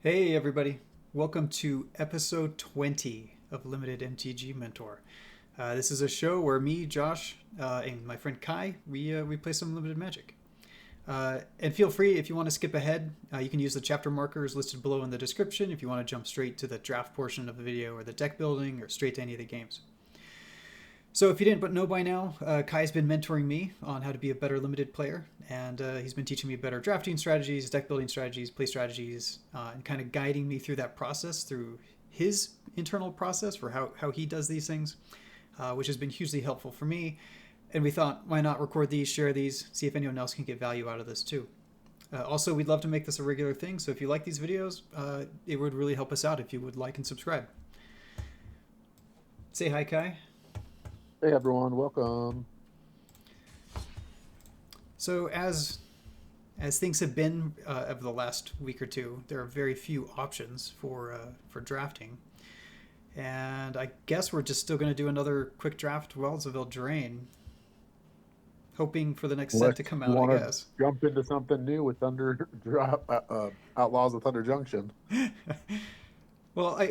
Hey everybody, welcome to episode 20 of Limited MTG Mentor. This is a show where me, Josh, and my friend Kai, we play some limited Magic. And feel free if you want to skip ahead, you can use the chapter markers listed below in the description if you want to jump straight to the draft portion of the video or the deck building or straight to any of the games. So if you didn't but know by now, Kai's been mentoring me on how to be a better limited player, and he's been teaching me better drafting strategies, deck building strategies, play strategies, and kind of guiding me through that process through his internal process for how he does these things, which has been hugely helpful for me. And we thought, why not record these, share these, see if anyone else can get value out of this too. Also, we'd love to make this a regular thing, so if you like these videos, it would really help us out if you would like and subscribe. Say hi, Kai. Hey everyone, welcome. So as things have been over the last week or two, there are very few options for drafting, and I guess we're just still going to do another quick draft Wells of Eldraine, hoping for the next set Unless to come you out. I want to guess. jump into something new with Thunder Drop Outlaws of Thunder Junction. Well,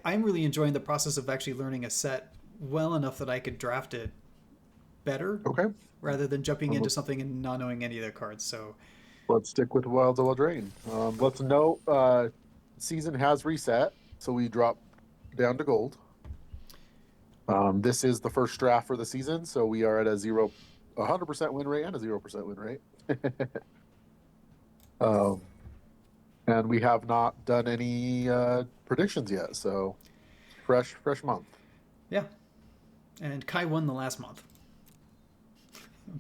I'm really enjoying the process of actually learning a set well enough that I could draft it better Okay, rather than jumping um, into something and not knowing any of the cards. So let's stick with Wilds of Eldraine. Let's note season has reset, so we drop down to gold. This is the first draft for the season, so we are at a 100% win rate and a 0% win rate. um, and we have not done any predictions yet, so fresh month. yeah, and Kai won the last month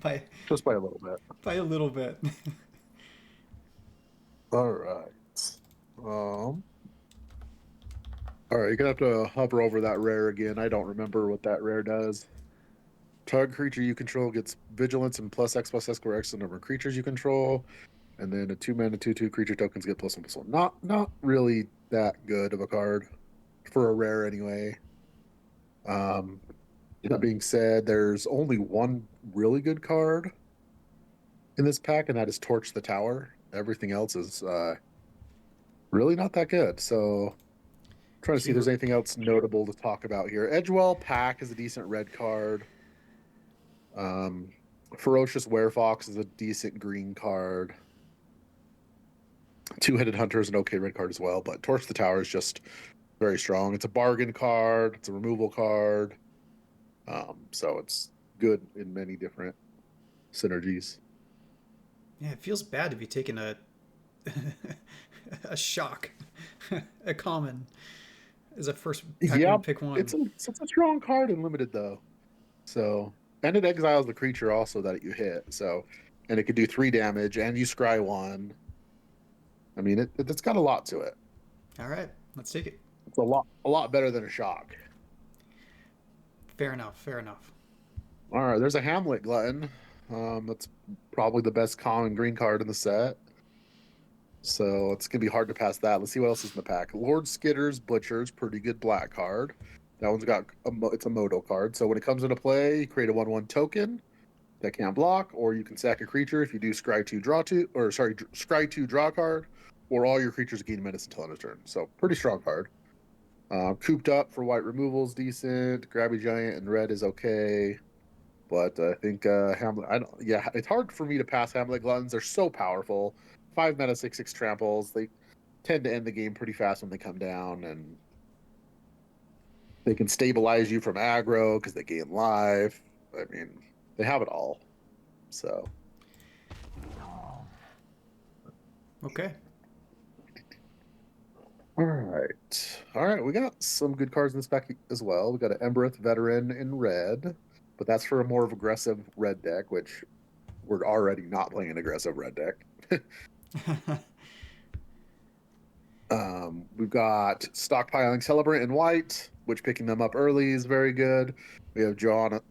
by Just by a little bit. by a little bit. All right. Um, all right, you're gonna have to hover over that rare again. I don't remember what that rare does. Target creature you control gets vigilance and plus X square X the number of creatures you control. And then a 2-mana 2/2 creature tokens get +1/+1. Not really that good of a card for a rare anyway. Um, that being said, there's only one really good card in this pack, and that is Torch the Tower. Everything else is really not that good. So trying to see if there's Hero. anything else notable to talk about here. Edgewell Pack is a decent red card. Um, Ferocious Werefox is a decent green card. Two-Headed Hunter is an okay red card as well, but Torch the Tower is just very strong. It's a bargain card. It's a removal card. So it's good in many different synergies. Yeah, it feels bad to be taking a a shock, a common as a first pack Yeah, one pick it's one. a strong card in limited though. So and it exiles the creature also that you hit. So and it could do 3 damage and you scry one. I mean it's got a lot to it. All right, let's take it. It's a lot better than a shock. Fair enough. Fair enough. All right, there's a Hamlet Glutton. That's probably the best common green card in the set. So it's gonna be hard to pass that. Let's see what else is in the pack. Lord Skitter's Butcher's pretty good black card. That one's got it's a Moto card. So when it comes into play, you create a 1/1 token that can't block, or you can sack a creature if you do scry two draw two, or sorry, scry two draw a card, or all your creatures gain menace until end of turn. So pretty strong card. Cooped up for white removals, decent. Grabby Giant in red is okay. But I think Hamlet. I don't. Yeah, it's hard for me to pass Hamlet Gluttons. They're so powerful. 5 mana 6/6 tramples. They tend to end the game pretty fast when they come down, and they can stabilize you from aggro because they gain life. I mean, they have it all. So Okay. all right. We got some good cards in this pack as well. We got an Embereth Veteran in red, but that's for a more of aggressive red deck, which we're already not playing an aggressive red deck. We've got Stockpiling Celebrant in white, which picking them up early is very good. We have Johanna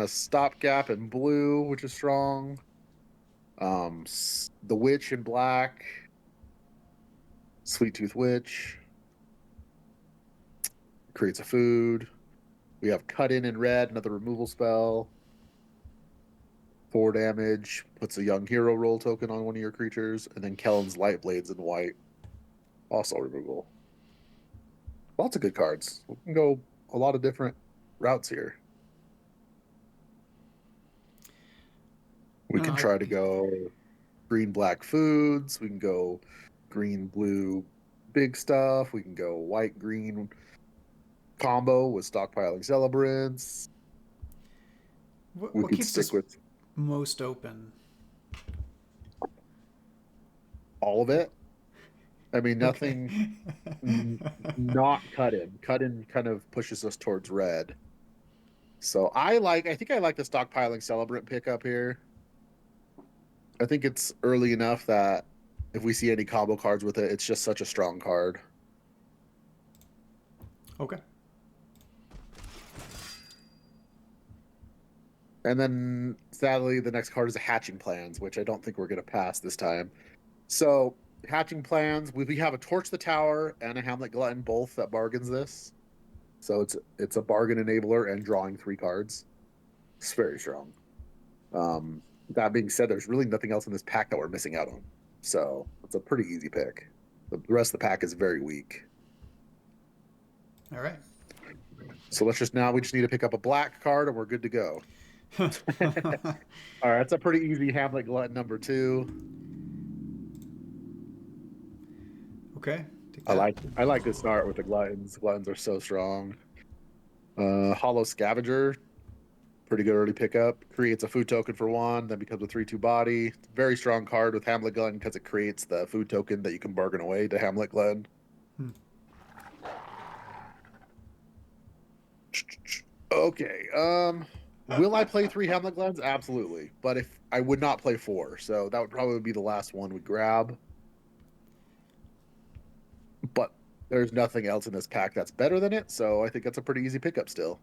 Stopgap in blue, which is strong. The Witch in black, Sweet Tooth Witch creates a food. We have Cut In red, another removal spell. 4 damage, puts a young hero roll token on one of your creatures, and then Kellen's Light Blades in white. Also removal. Lots of good cards. We can go a lot of different routes here. We can try to go green black foods. We can go green blue big stuff. We can go white green combo with stockpiling celebrants. We What could keeps stick us with most open? all of it. I mean, Okay. nothing not cut in. Cut in kind of pushes us towards red. So I think I like the stockpiling celebrant pickup here. I think it's early enough that if we see any combo cards with it, it's just such a strong card. Okay. And then sadly, the next card is a Hatching Plans, which I don't think we're going to pass this time. So Hatching Plans, we have a Torch the Tower and a Hamlet Glutton, both that bargains this. So it's a bargain enabler and drawing 3 cards. It's very strong. That being said, there's really nothing else in this pack that we're missing out on. So it's a pretty easy pick. The rest of the pack is very weak. All right. So we just need to pick up a black card and we're good to go. All right, that's a pretty easy Hamlet Glutton number 2. Okay. Take that. I like to start with the Gluttons. Gluttons are so strong. Hollow Scavenger, pretty good early pickup. Creates a food token for 1, then becomes a 3/2 body. Very strong card with Hamlet Glutton because it creates the food token that you can bargain away to Hamlet Glutton. Okay. Will I play 3 Hamlet Gluttons? Absolutely. But if I would not play 4, so that would probably be the last one we grab. But there's nothing else in this pack that's better than it, so I think that's a pretty easy pickup still.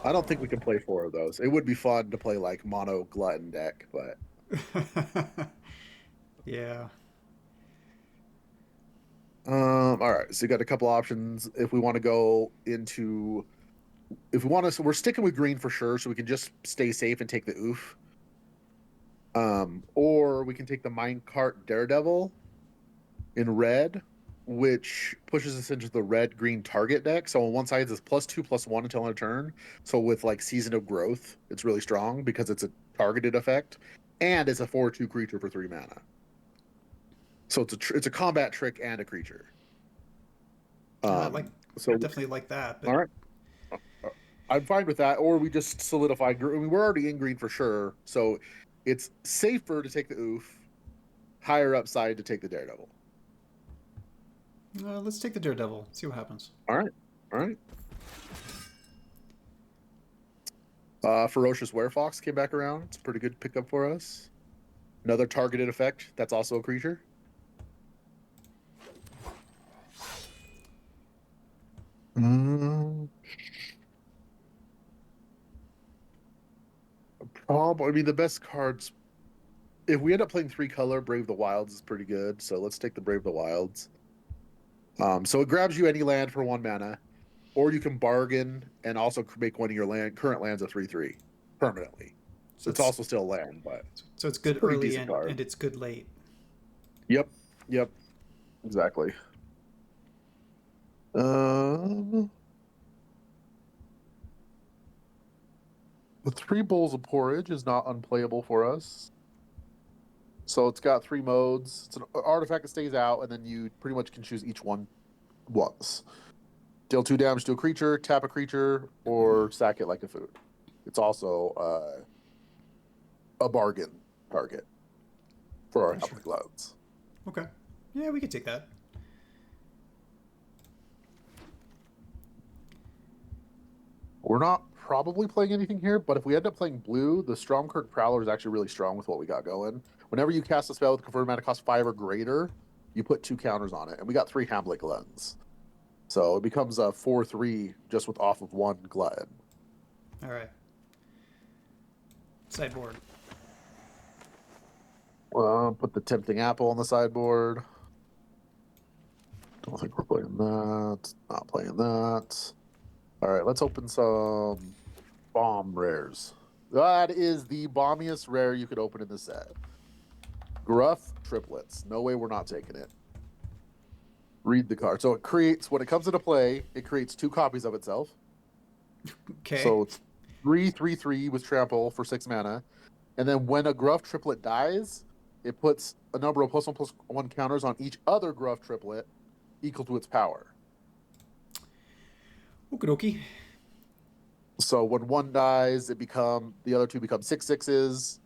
I don't think we can play 4 of those. It would be fun to play like mono Glutton deck, but Yeah. all right. So you got a couple options if we want to go into if we want to. So we're sticking with green for sure, so we can just stay safe and take the oof. Or we can take the Minecart Daredevil in red, which pushes us into the red-green target deck. So on one side it's +2/+1 until end of turn. So with like Season of Growth, it's really strong because it's a targeted effect, and it's a 4/2 creature for 3 mana. So it's a combat trick and a creature. I definitely like that. But All right, I'm fine with that. Or we just solidify. I mean, we're already in green for sure, so it's safer to take the oof, higher upside to take the Daredevil. let's take the Daredevil. See what happens. All right, all right. Ferocious Werefox came back around. It's a pretty good pickup for us. Another targeted effect that's also a creature. I mean, the best cards. If we end up playing 3 color, Brave the Wilds is pretty good. So let's take the Brave the Wilds. So it grabs you any land for 1 mana, or you can bargain and also make one of your current lands a 3/3 permanently. So It's also still land, but it's it's a good pretty early decent card. and it's good late. Yep, exactly. The 3 Bowls of Porridge is not unplayable for us. So it's got 3 modes. It's an artifact that stays out, and then you pretty much can choose each one once. Deal 2 damage to a creature, tap a creature, or sack it like a food. It's also a bargain target for our Hamlet Clouds. Okay. Yeah, we could take that. We're not probably playing anything here, but if we end up playing blue, the Stromkirk Prowler is actually really strong with what we got going. Whenever you cast a spell with a confirmed mana cost 5 or greater, you put 2 counters on it, and we got 3 Hamlet Gluttons. So it becomes a 4/3 just with off of 1 Glutton. All right. Sideboard. Put the Tempting Apple on the sideboard. Don't think we're playing that. Not playing that. All right, let's open some bomb rares. That is the bombiest rare you could open in the set. Gruff Triplets. No way we're not taking it. Read the card. So it creates, when it comes into play, it creates 2 copies of itself. Okay. So it's 3/3/3 with trample for 6 mana. And then when a Gruff triplet dies, it puts a number of +1/+1 counters on each other Gruff triplet equal to its power. Okie dokie. So when one dies, the other 2 become 6/6s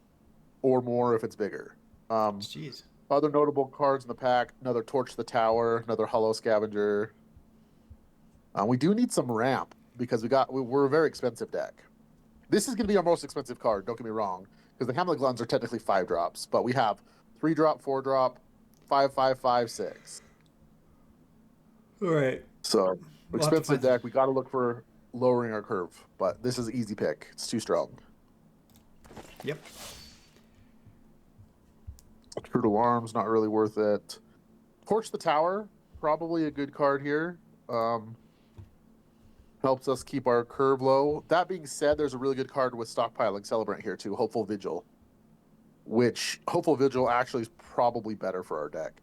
or more if it's bigger. Jeez. Other notable cards in the pack: another Torch the Tower, another Hollow Scavenger. We do need some ramp because we're a very expensive deck. This is going to be our most expensive card. Don't get me wrong, because the Hamlet Gluns are technically 5-drops, but we have 3-drop, 4-drop, 5/5/5 6. All right. So We'll have to expensive find some. deck. We got to look for lowering our curve, but this is an easy pick. It's too strong. Yep. True to Alarm's not really worth it. Torch the Tower, probably a good card here. Helps us keep our curve low. That being said, there's a really good card with Stockpiling Celebrant here too, Hopeful Vigil, which Hopeful Vigil actually is probably better for our deck.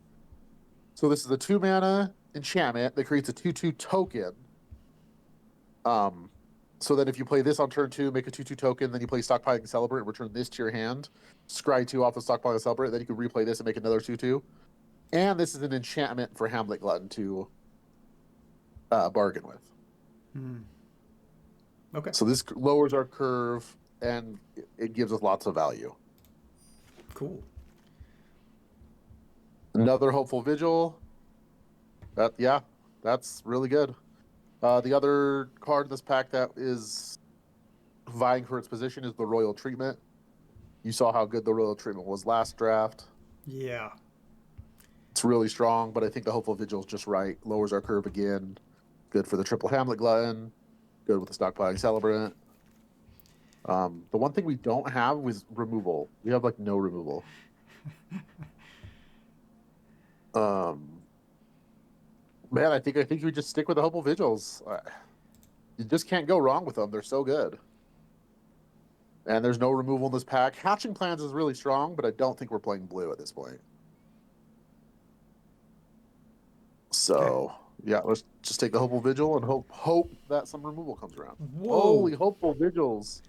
So this is a 2-mana enchantment that creates a 2/2 token. So then if you play this on turn 2, make a 2/2 token, then you play Stockpiling Celebrant, return this to your hand, scry 2 off of Stockpiling Celebrant, then you can replay this and make another 2/2. And this is an enchantment for Hamlet Glutton to bargain with. Okay. So this lowers our curve and it gives us lots of value. Cool. Another Hopeful Vigil. That's really good. The other card in this pack that is vying for its position is the Royal Treatment. You saw how good the Royal Treatment was last draft. Yeah. It's really strong, but I think the Hopeful Vigil is just right. Lowers our curve again. Good for the triple Hamlet Glutton. Good with the Stockpiling Celebrant. The one thing we don't have was removal. We have like no removal. Man, I think we just stick with the Hopeful Vigils. You just can't go wrong with them. They're so good. And there's no removal in this pack. Hatching Plans is really strong, but I don't think we're playing blue at this point. So yeah, let's just take the Hopeful Vigil and hope that some removal comes around. Whoa. Holy Hopeful Vigils.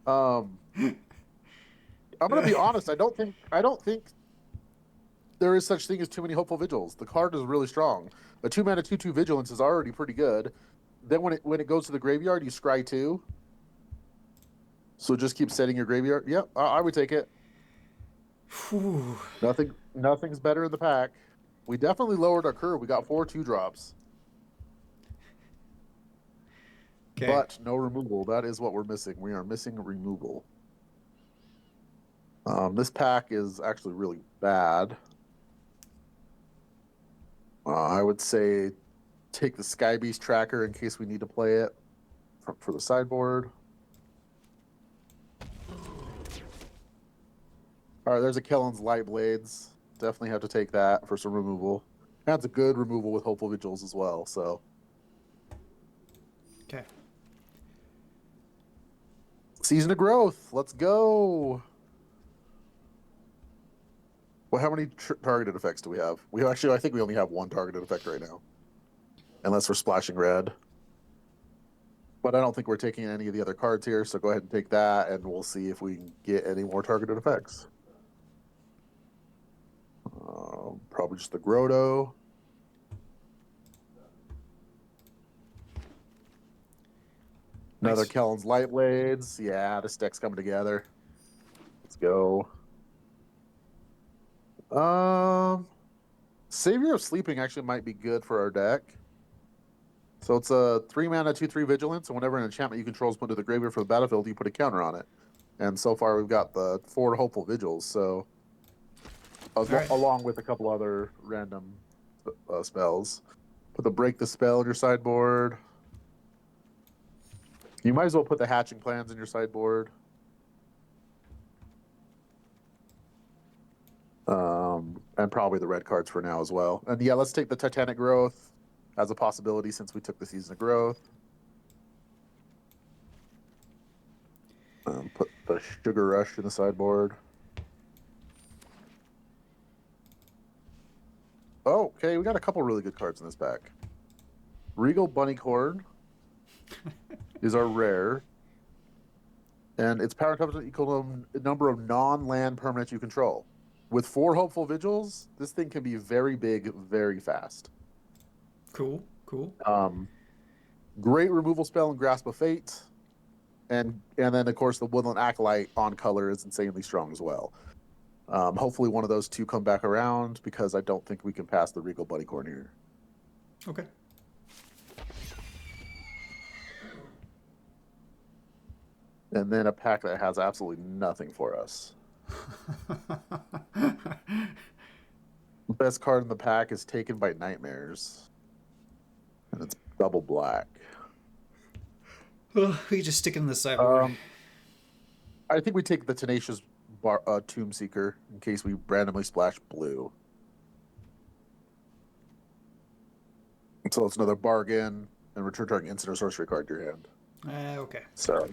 I'm gonna be honest. I don't think there is such thing as too many Hopeful Vigils. The card is really strong. A 2-mana 2/2 Vigilance is already pretty good. Then when it goes to the graveyard, you scry 2. So just keep setting your graveyard. Yep, I would take it. Whew. Nothing's better in the pack. We definitely lowered our curve. We got 4 2-drops. Okay. But no removal. That is what we're missing. We are missing removal. This pack is actually really bad. I would say take the Sky Beast Tracker in case we need to play it for the sideboard. All right, there's a Kellen's Light Blades. Definitely have to take that for some removal. That's a good removal with Hopeful Vigils as well. So Okay. Season of Growth. Let's go. Well, how many targeted effects do we have? I think we only have 1 targeted effect right now, unless we're splashing red. But I don't think we're taking any of the other cards here, so go ahead and take that, and we'll see if we can get any more targeted effects. Probably just the Grotto. Another Nice. Kellen's Light Blades. Yeah, this deck's coming together. Let's go. Savior of Sleeping actually might be good for our deck. So it's a 3-mana 2/3 Vigilance, and whenever an enchantment you control is put to the graveyard for the battlefield, you put a counter on it. And so far we've got the 4 Hopeful Vigils, so right. along with a couple other random spells. Put the Break the Spell in your sideboard. You might as well put the Hatching Plans in your sideboard. And probably the red cards for now as well. And yeah, let's take the Titanic Growth as a possibility since we took the Season of Growth. Put the Sugar Rush in the sideboard. Oh, okay, we got a couple really good cards in this pack. Regal Bunnycorn is our rare, and its power comes equal to the number of non-land permanents you control. With 4 Hopeful Vigils, this thing can be very big, very fast. Cool, cool. Great removal spell in Grasp of Fate, and then of course the Woodland Acolyte on color is insanely strong as well. Hopefully one of those two come back around because I don't think we can pass the Regal Bunnycorn here. Okay. And then a pack that has absolutely nothing for us. The best card in the pack is Taken by Nightmares. And it's double black. We just stick it in the sideboard. I think we take the Tenacious Tomb Seeker in case we randomly splash blue. So it's another bargain, and return target instant or sorcery card to your hand. Okay. So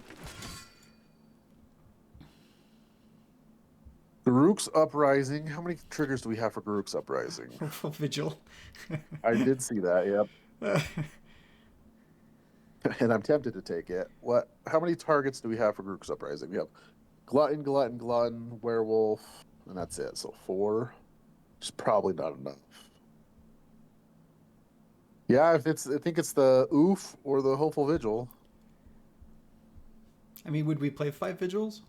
Garruk's Uprising. How many triggers do we have for Garruk's Uprising? Vigil. I did see that, yep. And I'm tempted to take it. How many targets do we have for Garruk's Uprising? We have Glutton, Werewolf, and that's it. So 4. It's probably not enough. Yeah, I think it's the Oof or the Hopeful Vigil. I mean, would we play 5 Vigils?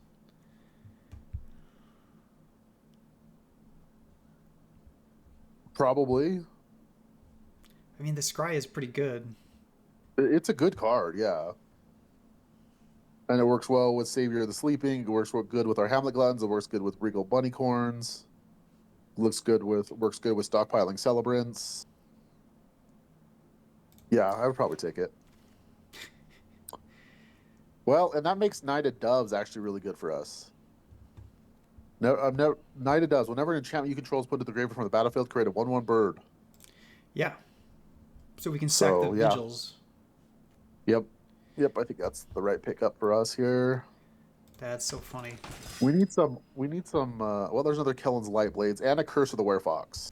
Probably. I mean, the Scry is pretty good. It's a good card, yeah. And it works well with Savior of the Sleeping. It works good with our Hamlet Gluttons. It works good with Regal Bunnycorns. Works good with stockpiling Celebrants. Yeah, I would probably take it. Well, and that makes Knight of Doves actually really good for us. Knight of Doves. Whenever an enchantment you control is put to the graveyard from the battlefield, create a 1/1 bird. Yeah. So we can sack the yeah. Vigils. Yep. I think that's the right pickup for us here. That's so funny. We need some. Well, there's another Kellen's Lightblades and a Curse of the Werefox.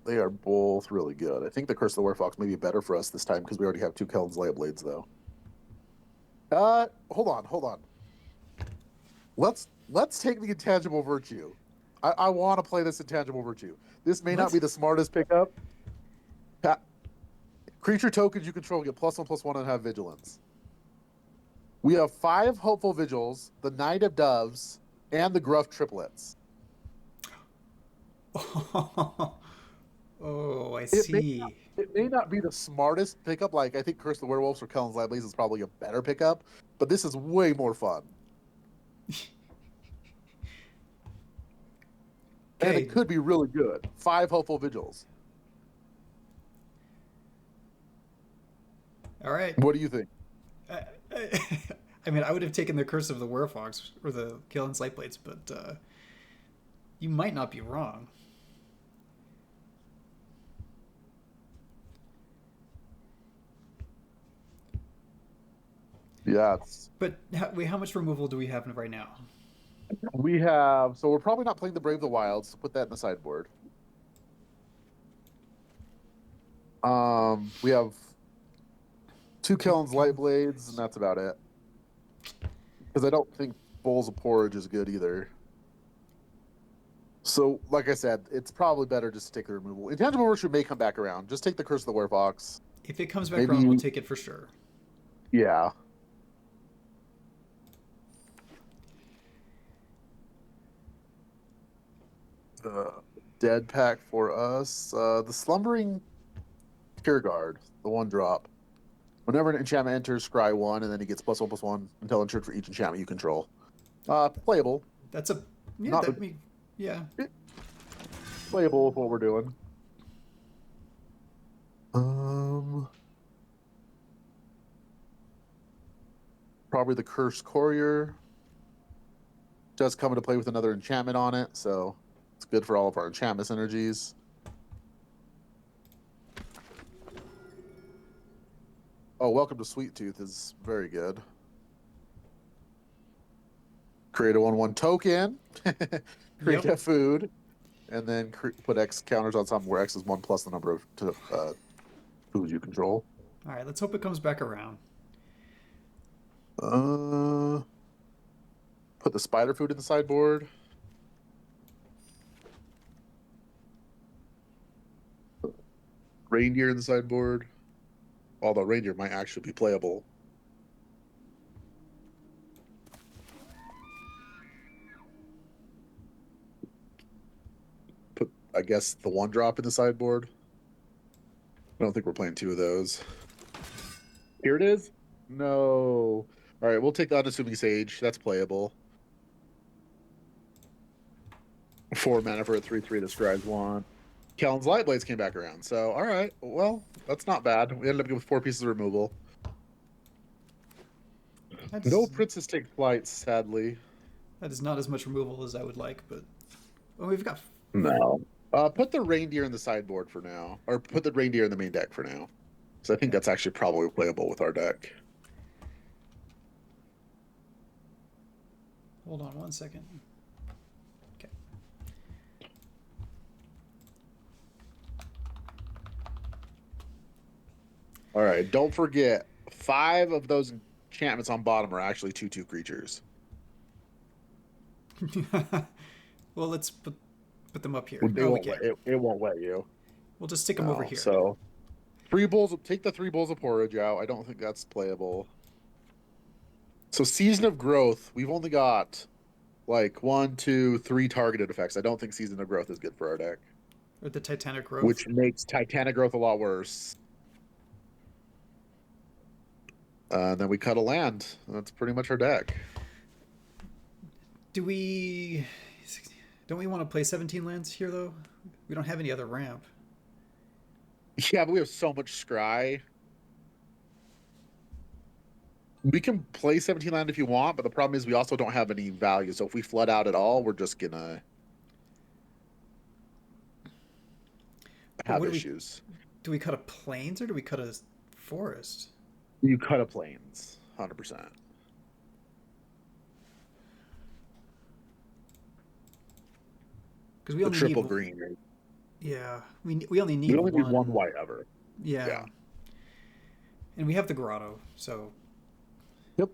They are both really good. I think the Curse of the Werefox may be better for us this time because we already have 2 Kellen's Lightblades, though. Hold on. Let's take the Intangible Virtue. I want to play this Intangible Virtue. This may not be the smartest pickup. Creature tokens you control get +1/+1 and have Vigilance. We have 5 Hopeful Vigils, the Knight of Doves, and the Gruff Triplets. Oh, I see. It may not be the smartest pickup. Like, I think Curse of the Werewolves or Kellen's Lightblades is probably a better pickup, but this is way more fun. And it could be really good. 5 Hopeful Vigils. All right. What do you think? I mean, I would have taken the Curse of the Werefox or the Kellen's Lightblades, but you might not be wrong. Yeah. But how much removal do we have right now? So we're probably not playing the Brave of the Wilds. So put that in the sideboard. We have 2 Kellen's Lightblades, and that's about it. Because I don't think Bowls of Porridge is good either. So, like I said, it's probably better just to take the removal. Intangible Virtue may come back around. Just take the Curse of the Werefox. If it comes back around, we'll take it for sure. Yeah. Dead pack for us. The Slumbering Guard, the 1-drop. Whenever an enchantment enters, scry 1, and then he gets +1/+1 until entered for each enchantment you control. Playable. That's a yeah. Yeah. Playable with what we're doing. Probably the Cursed Courier. Does come into play with another enchantment on it, so it's good for all of our enchantment energies. Oh, Welcome to Sweet Tooth is very good. Create a 1/1 token. Create a food. and then put X counters on something where X is 1 plus the number of food you control. All right, let's hope it comes back around. Put the spider food in the sideboard. Reindeer in the sideboard. Although reindeer might actually be playable. Put, I guess, the 1-drop in the sideboard. I don't think we're playing 2 of those. Here it is. No. All right, we'll take the Unassuming Sage. That's playable. 4 mana for a 3/3 that scribes 1. Kellen's Lightblades came back around. So, all right. Well, that's not bad. We ended up with 4 pieces of removal. No Princess Takes Flight, sadly. That is not as much removal as I would like, but well, we've got. No. Put the reindeer in the sideboard for now, or put the reindeer in the main deck for now. So I think that's actually probably playable with our deck. Hold on 1 second. Okay. All right. Don't forget, 5 of those enchantments on bottom are actually 2/2 creatures. Well, let's put them up here. It won't let you. We'll just stick them over here. So 3 bowls. Take the 3 bowls of porridge out. I don't think that's playable. So Season of Growth, we've only got like 1, 2, 3 targeted effects. I don't think Season of Growth is good for our deck. Or the Titanic Growth. Which makes Titanic Growth a lot worse. Then we cut a land. That's pretty much our deck. Don't we want to play 17 lands here, though? We don't have any other ramp. Yeah, but we have so much scry. We can play 17 land if you want, but the problem is we also don't have any value. So if we flood out at all, we're just going to have issues. Do we cut a plains or do we cut a forest? You cut a plains, 100%. Because we only triple need green. Right? Yeah, we only need need 1 white ever. Yeah. And we have the grotto, so. Yep.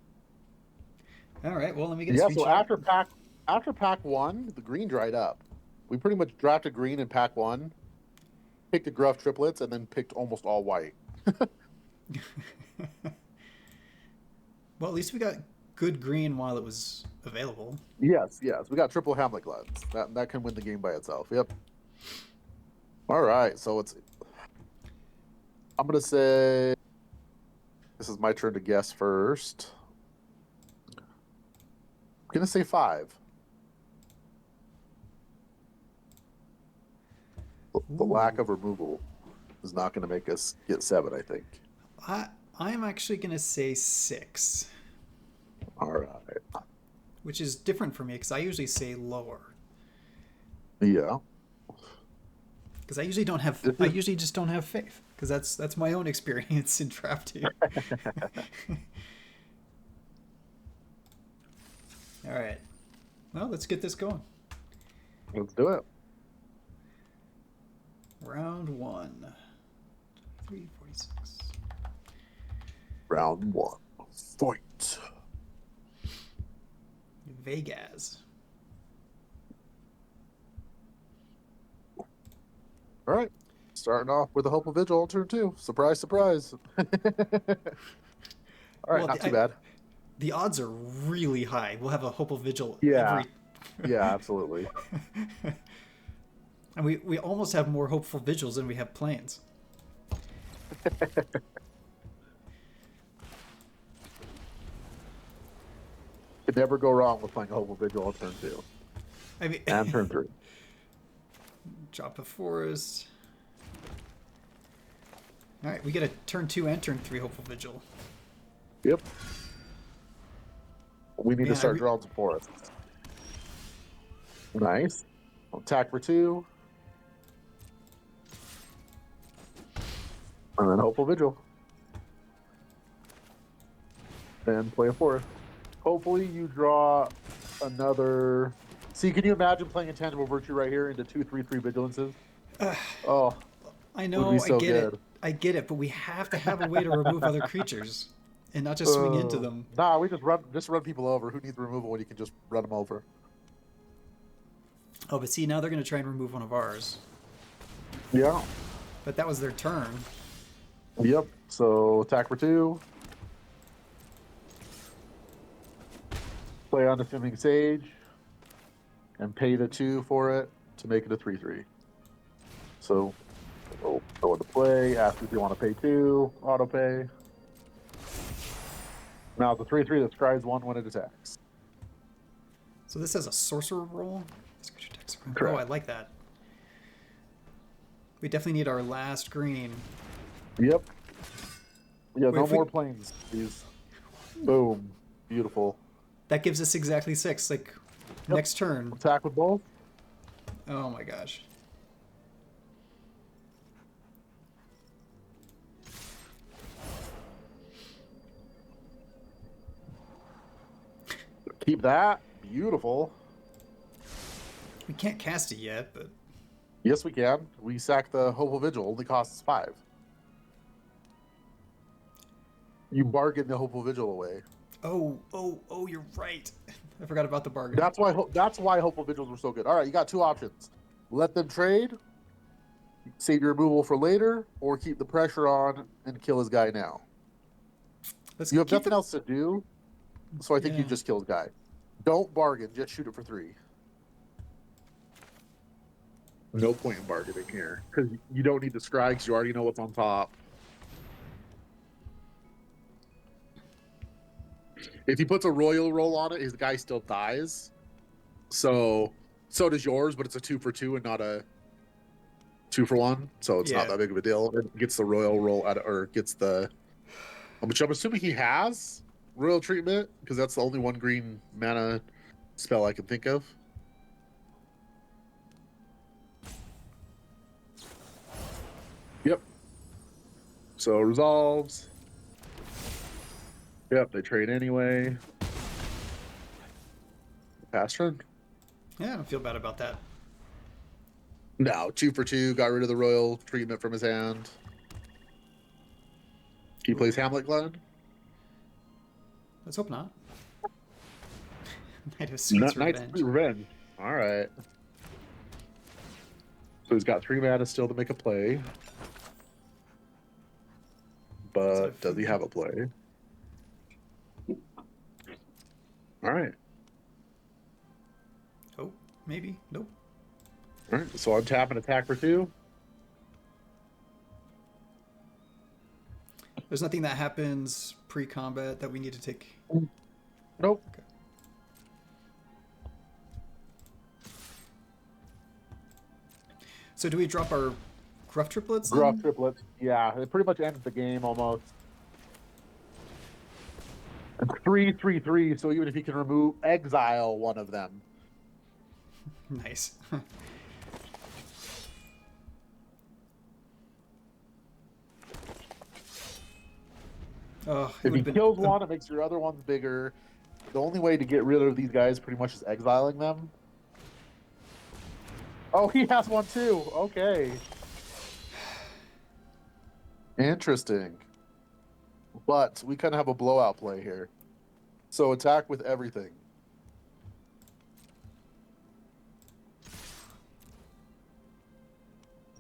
All right. Well, let me get. Yeah. So after pack 1, the green dried up. We pretty much drafted green in pack 1, picked the gruff triplets, and then picked almost all white. Well, at least we got good green while it was available. Yes. We got triple Hamlet Gluttons. That can win the game by itself. Yep. All right. So I'm going to say this is my turn to guess first. I'm going to say 5. The lack of removal is not going to make us get 7, I think. I'm actually going to say 6. All right. Which is different for me because I usually say lower. Yeah. Because I usually just don't have faith. Because that's my own experience in drafting. All right. Well, let's get this going. Let's do it. Round 1. 346. Round 1. Fight. Vegas. All right. Starting off with a Hopeful Vigil on turn 2. Surprise, surprise. All right, not too bad. The odds are really high. We'll have a Hopeful Vigil every... Yeah, absolutely. And we almost have more Hopeful Vigils than we have planes. Could never go wrong with playing a Hopeful Vigil on turn 2. And turn 3. Drop a forest. All right, we get a turn 2 and turn 3 Hopeful Vigil. Yep. We need to start drawing some forests. Nice. Attack for 2. And then Hopeful Vigil. And play a forest. Hopefully you draw another See, can you imagine playing Intangible Virtue right here into 2/3/3 vigilances? Oh, I would be know, I so get it. good. I get it, but we have to have a way to remove other creatures and not just swing into them. Nah, we just run people over. Who needs removal when you can just run them over? Oh, but see, now they're going to try and remove one of ours. Yeah. But that was their turn. Yep. So attack for 2. Play Unassuming Sage, and pay the 2 for it to make it a 3/3. So we'll go into play. Ask if you want to pay 2. Auto pay. Now it's a 3/3 that scries 1 when it attacks. So this has a sorcerer roll. Oh, Correct. I like that. We definitely need our last green. Yep. Yeah, Wait, no if we- more planes, please. Boom. Beautiful. That gives us exactly 6. Like, Yep. next turn. Attack with both. Oh my gosh. Keep that. Beautiful. We can't cast it yet, but Yes, we can. We sack the Hopeful Vigil. Only costs 5. You bargain the Hopeful Vigil away. oh, you're right. I forgot about the bargain. That's why Hopeful Vigils were so good. All right, you got 2 options. Let them trade, save your removal for later, or keep the pressure on and kill his guy now. Let's You have keep nothing else to do, so I think you Yeah. just kill his guy. Don't bargain, just shoot it for 3. No point in bargaining here, because you don't need the scry, because you already know what's on top. If he puts a royal roll on it, his guy still dies. So does yours, but it's a 2 for 2 and not a 2 for 1. So it's not Yeah. that big of a deal. It gets the royal roll out, or gets the, which I'm assuming he has royal treatment, because that's the only 1 green mana spell I can think of. Yep. So resolves. Yep, they trade anyway. Pass turn. Yeah, I don't feel bad about that. No, 2 for 2. Got rid of the royal treatment from his hand. He plays Hamlet Glen. Let's hope not. Knight of Sweet's Knight's Revenge. Revenge. All right. So he's got 3 mana still to make a play. But does he have a play? All right. Oh, maybe. Nope. All right. So I'm tapping attack for 2. There's nothing that happens pre-combat that we need to take. Nope. Okay. So do we drop our Gruff triplets? Gruff then? triplets. Yeah, it pretty much ends the game almost. And 3/3/3. So even if he can exile one of them. Nice. Oh, If he kills one, it makes your other ones bigger. The only way to get rid of these guys pretty much is exiling them. Oh, he has one too. Okay. Interesting. But we kind of have a blowout play here. So attack with everything.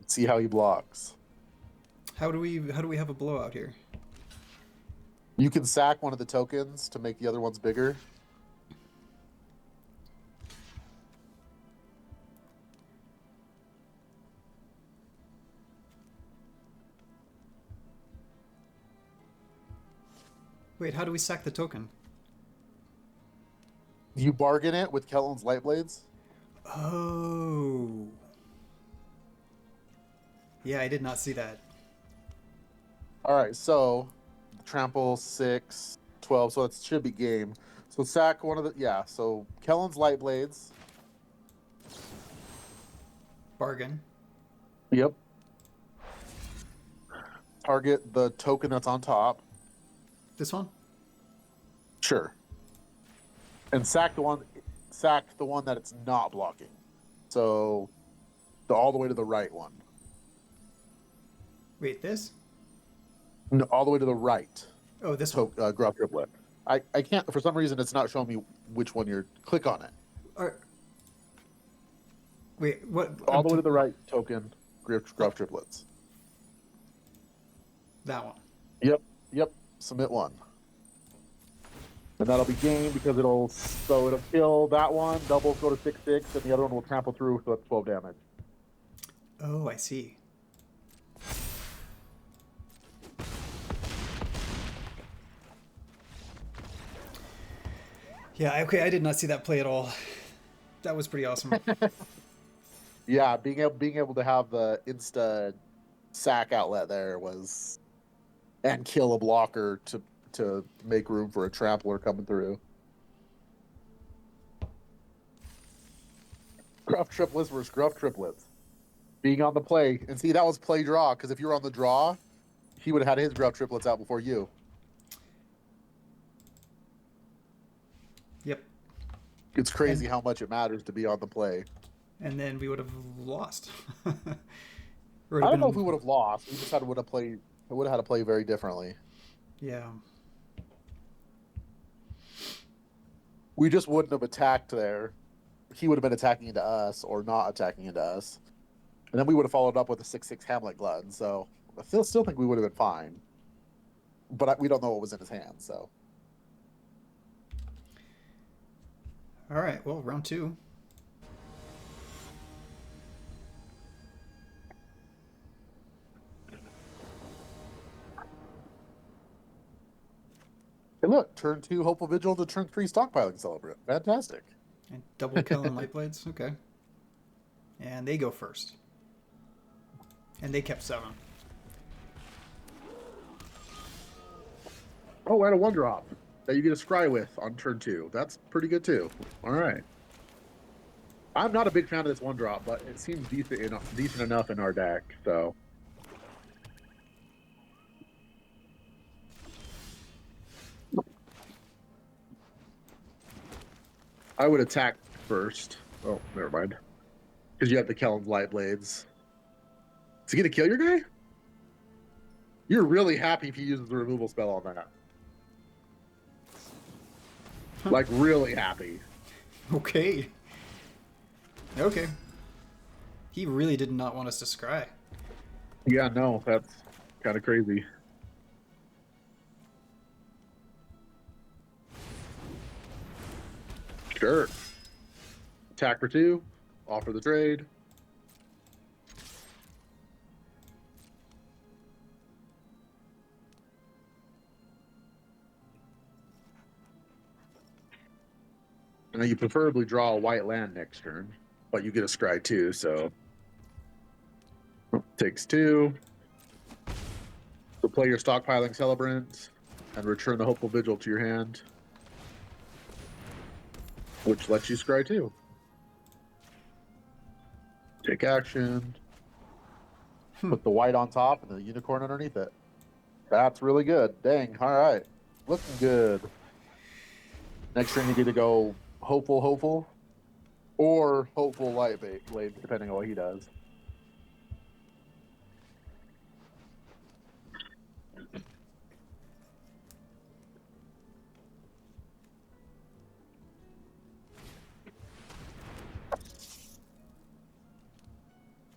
See how he blocks. How do we have a blowout here? You can sack one of the tokens to make the other ones bigger. Wait, how do we sack the token? You bargain it with Kellen's Lightblades. Oh. Yeah, I did not see that. All right, so trample 6, 12, so it should be game. So sack one of the, yeah, so Kellen's Lightblades. Bargain. Yep. Target the token that's on top. This one? Sure. And sack the one, sack the one that it's not blocking. So all the way to the right one. Wait, this? No, all the way to the right. Oh, this one. Gruff triplet. I can't, for some reason, it's not showing me which one you're. Click on it. Wait, what? All the way to the right token, Gruff triplets. That one. Yep. Submit one. And that'll be game because it'll kill that one, doubles go to 6/6, and the other one will trample through, so that's 12 damage. Oh, I see. Yeah, okay, I did not see that play at all. That was pretty awesome. Yeah, being able to have the insta sack outlet there was, and kill a blocker to make room for a trampler coming through. Gruff triplets versus gruff triplets. Being on the play, and see, that was play draw, because if you were on the draw, he would have had his gruff triplets out before you. Yep. It's crazy how much it matters to be on the play. And then we would have lost. I don't know if we would have lost. We just would have had to play very differently. Yeah. We just wouldn't have attacked there. He would have been attacking into us or not attacking into us. And then we would have followed up with a 6/6 Hamlet Glutton. So I still think we would have been fine. But we don't know what was in his hand, so. All right, well, round 2. Hey, look, turn 2 Hopeful Vigil to turn 3 Stockpiling Celebrant. Fantastic. And double kill on Light Blades. Okay. And they go first. And they kept 7. Oh, and a 1-drop that you get a scry with on turn 2. That's pretty good too. All right. I'm not a big fan of this 1-drop, but it seems decent enough in our deck. So. I would attack first. Oh, never mind. Because you have the Kellen's Light Blades. Is he going to kill your guy? You're really happy if he uses the removal spell on that. Like, really happy. Okay. Okay. He really did not want us to scry. Yeah, no, that's kind of crazy. Sure. Attack for 2. Offer the trade. And then you preferably draw a white land next turn, but you get a scry too, so. Takes 2. So play your Stockpiling Celebrant and return the Hopeful Vigil to your hand, which lets you scry 2. Take action. Put the white on top and the unicorn underneath it. That's really good. Dang. All right. Looking good. Next turn you get to go Hopeful, or Hopeful Light Blade, depending on what he does.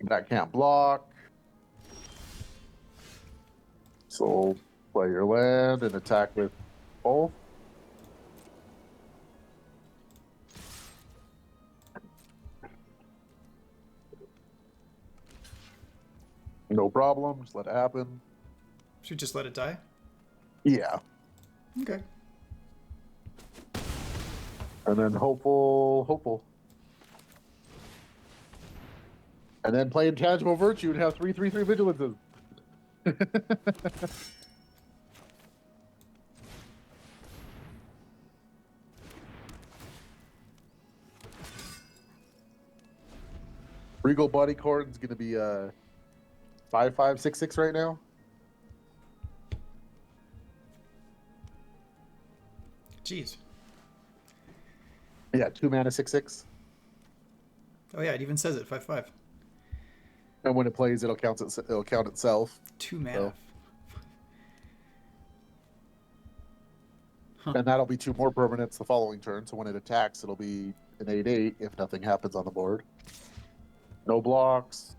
That can't block. So play your land and attack with both. No problem. Just let it happen. Should just let it die? Yeah. Okay. And then Hopeful. And then play Intangible Virtue and have 3/3/3 Vigilances. Regal Bodycorn's going to be 5/5/6/6 right now. Jeez. Yeah, 2 mana, 6/6. Oh yeah, it even says it 5/5. And when it plays, it'll count itself. 2 mana. So, Huh. and that'll be 2 more permanents the following turn. So when it attacks, it'll be an 8/8 if nothing happens on the board. No blocks.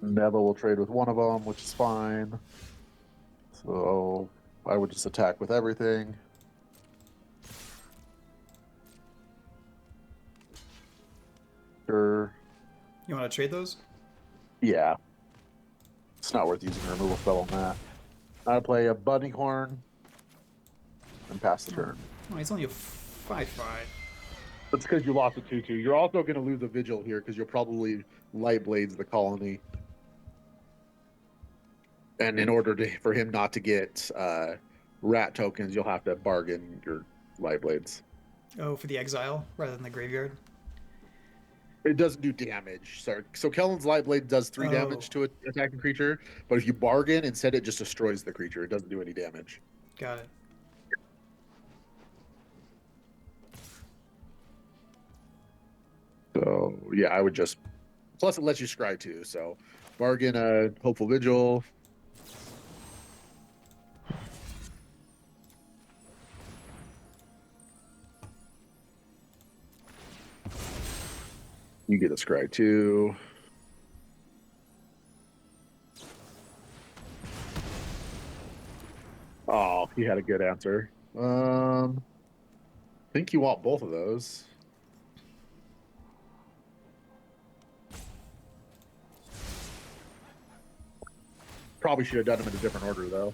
Neville will trade with one of them, which is fine. So I would just attack with everything. Sure. You want to trade those? Yeah. It's not worth using a removal spell on that. I play a bunny horn and pass the turn. Oh, it's only a 5/5. That's because you lost a 2/2. You're also going to lose a vigil here because you'll probably light blades the colony. And in order for him not to get rat tokens, you'll have to bargain your light blades. Oh, for the exile rather than the graveyard. It doesn't do damage. Sorry. So Kellen's light blade does 3 damage to an attacking creature, but if you bargain, instead it just destroys the creature. It doesn't do any damage. Got it. So yeah, I would just. Plus, it lets you scry too. So bargain a hopeful vigil. You get a scry too. Oh, he had a good answer. I think you want both of those. Probably should have done them in a different order though.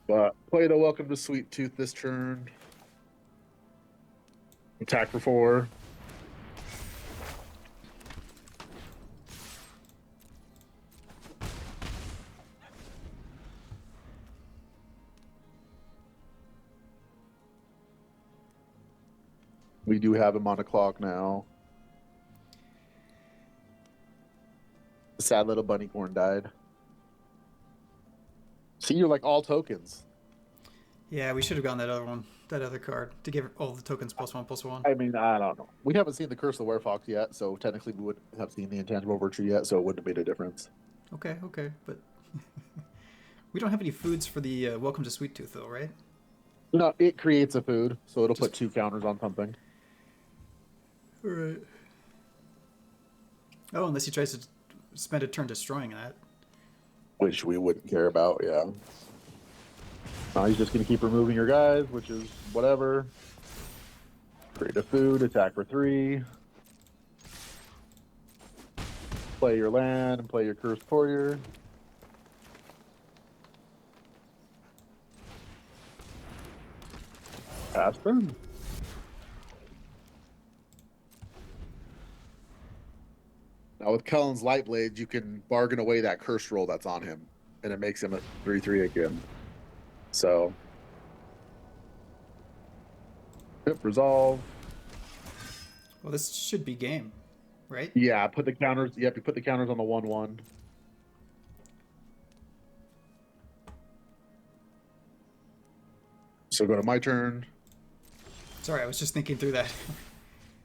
But play the Welcome to Sweet Tooth this turn. Attack for 4. We do have him on a clock now. The sad little bunny corn died. See, you're like all tokens. Yeah, we should have gotten that other one, that other card, to give all the tokens +1/+1. I mean, I don't know. We haven't seen the Curse of the Werefox yet, so technically we wouldn't have seen the Intangible Virtue yet, so it wouldn't have made a difference. Okay, but we don't have any foods for the Welcome to Sweet Tooth, though, right? No, it creates a food, so it'll put 2 counters on something. All right. Oh, unless he tries to spend a turn destroying that. Which we wouldn't care about, yeah. He's just going to keep removing your guys, which is whatever. Create a food, attack for 3. Play your land and play your Cursed Courier. Pass turn. Now with Cullen's Light Blades, you can bargain away that curse roll that's on him, and it makes him a 3/3 again. So, yep, resolve. Well, this should be game, right? Yeah, put the counters. Yep, you put the counters on the 1/1. So go to my turn. Sorry, I was just thinking through that.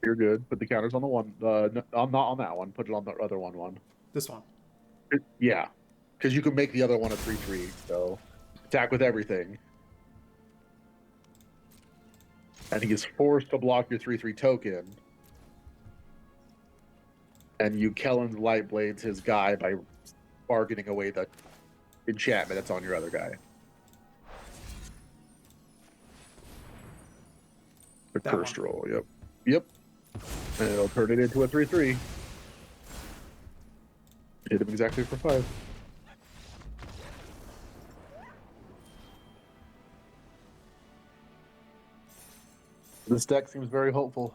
You're good. Put the counters on the one. No, I'm not on that one. Put it on the other 1/1. This one. Yeah, because you can make the other one a 3/3. So attack with everything, and he is forced to block your 3/3 token. And you Kellen's Light Blades his guy by bargaining away the enchantment that's on your other guy. The That cursed one. roll. Yep. And it'll turn it into a 3/3. Hit him exactly for 5. This deck seems very hopeful.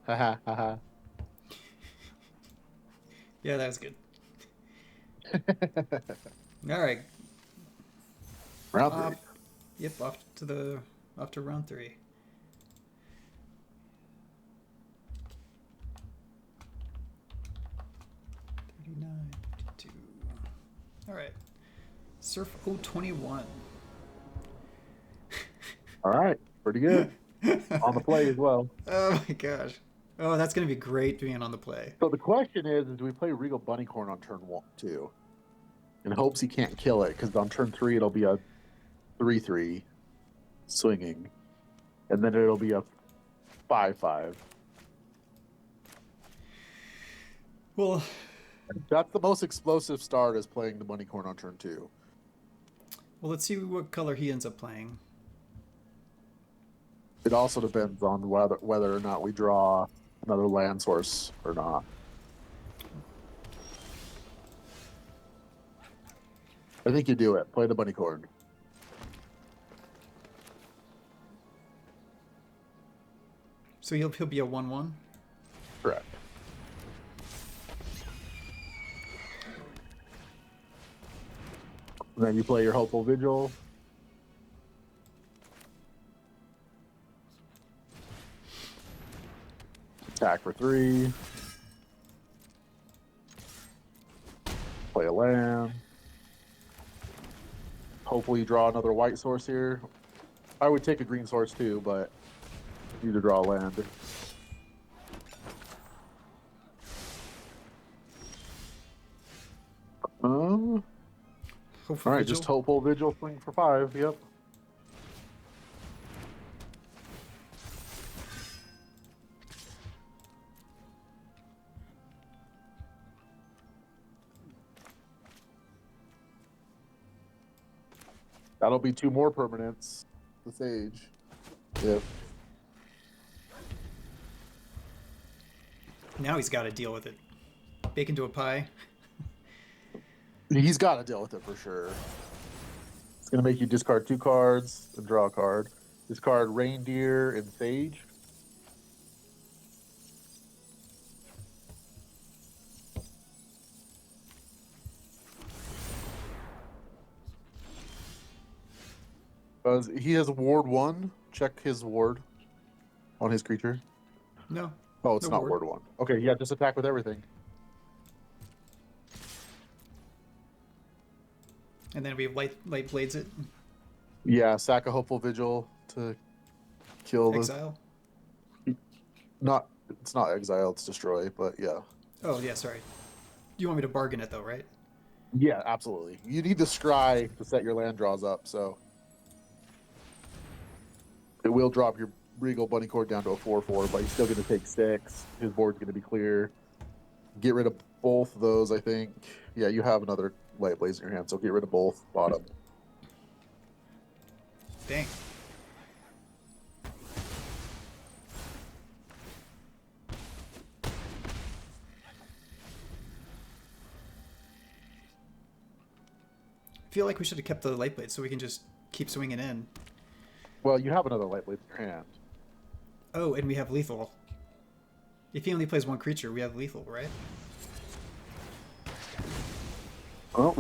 Haha, haha. Yeah, that was good. All right. Round 3. Yep, off to round 3. All right. Surf 021. All right, pretty good on the play as well. Oh my gosh. Oh, that's going to be great being on the play. So the question is do we play Regal Bunnycorn on turn 1, 2, in hopes he can't kill it? Because on turn 3 it'll be a 3/3 swinging, and then it'll be a 5/5. Well, That's the most explosive start, is playing the Bunnycorn on turn 2. let's see what color he ends up playing. It also depends on whether or not we draw another land source or not. I think you do it. Play the Bunnycorn. So he'll be a 1/1. Correct. And then you play your Hopeful Vigil. Attack for 3. Play a land. Hopefully you draw another white source here. I would take a green source too, but you need to draw a land. Hopeful All right, Vigil. just Hopeful Vigil, swing for 5. Yep. That'll be 2 more permanents. The Sage. Yep. Now he's got to deal with it. Bake into a pie. He's got to deal with it for sure. It's going to make you discard 2 cards and draw a card. Discard Reindeer and Sage. He has Ward 1. Check his ward on his creature. No. Oh, it's No not ward. Ward 1. Okay, yeah, just attack with everything. And then we light blades it. Yeah, sack a Hopeful Vigil to kill Exile. Not, it's not exile, it's destroy, but yeah. Oh yeah, sorry. You want me to bargain it though, right? Yeah, absolutely. You need the scry to set your land draws up, so it will drop your Regal Bunnycorn down to a 4/4, but he's still going to take 6. His board's going to be clear. Get rid of both of those, I think. Yeah, you have another Light Blaze in your hand, so get rid of both. Bottom. Dang. I feel like we should have kept the light blade so we can just keep swinging in. Well, you have another Light Blaze in your hand. Oh, and we have lethal. If he only plays one creature, we have lethal, right? Oh,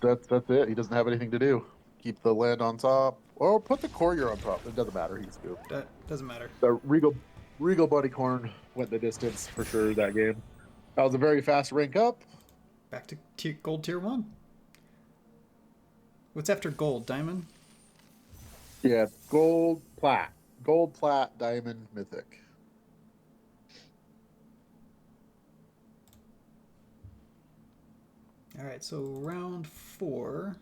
that's it. He doesn't have anything to do. Keep the land on top, or put the courier on top. It doesn't matter. He's scooped. That doesn't matter. The Regal Bunnycorn went the distance for sure that game. That was a very fast rank up. Back to gold tier 1. What's after gold? Diamond? Yeah, gold, plat, diamond, mythic. All right, so round 4.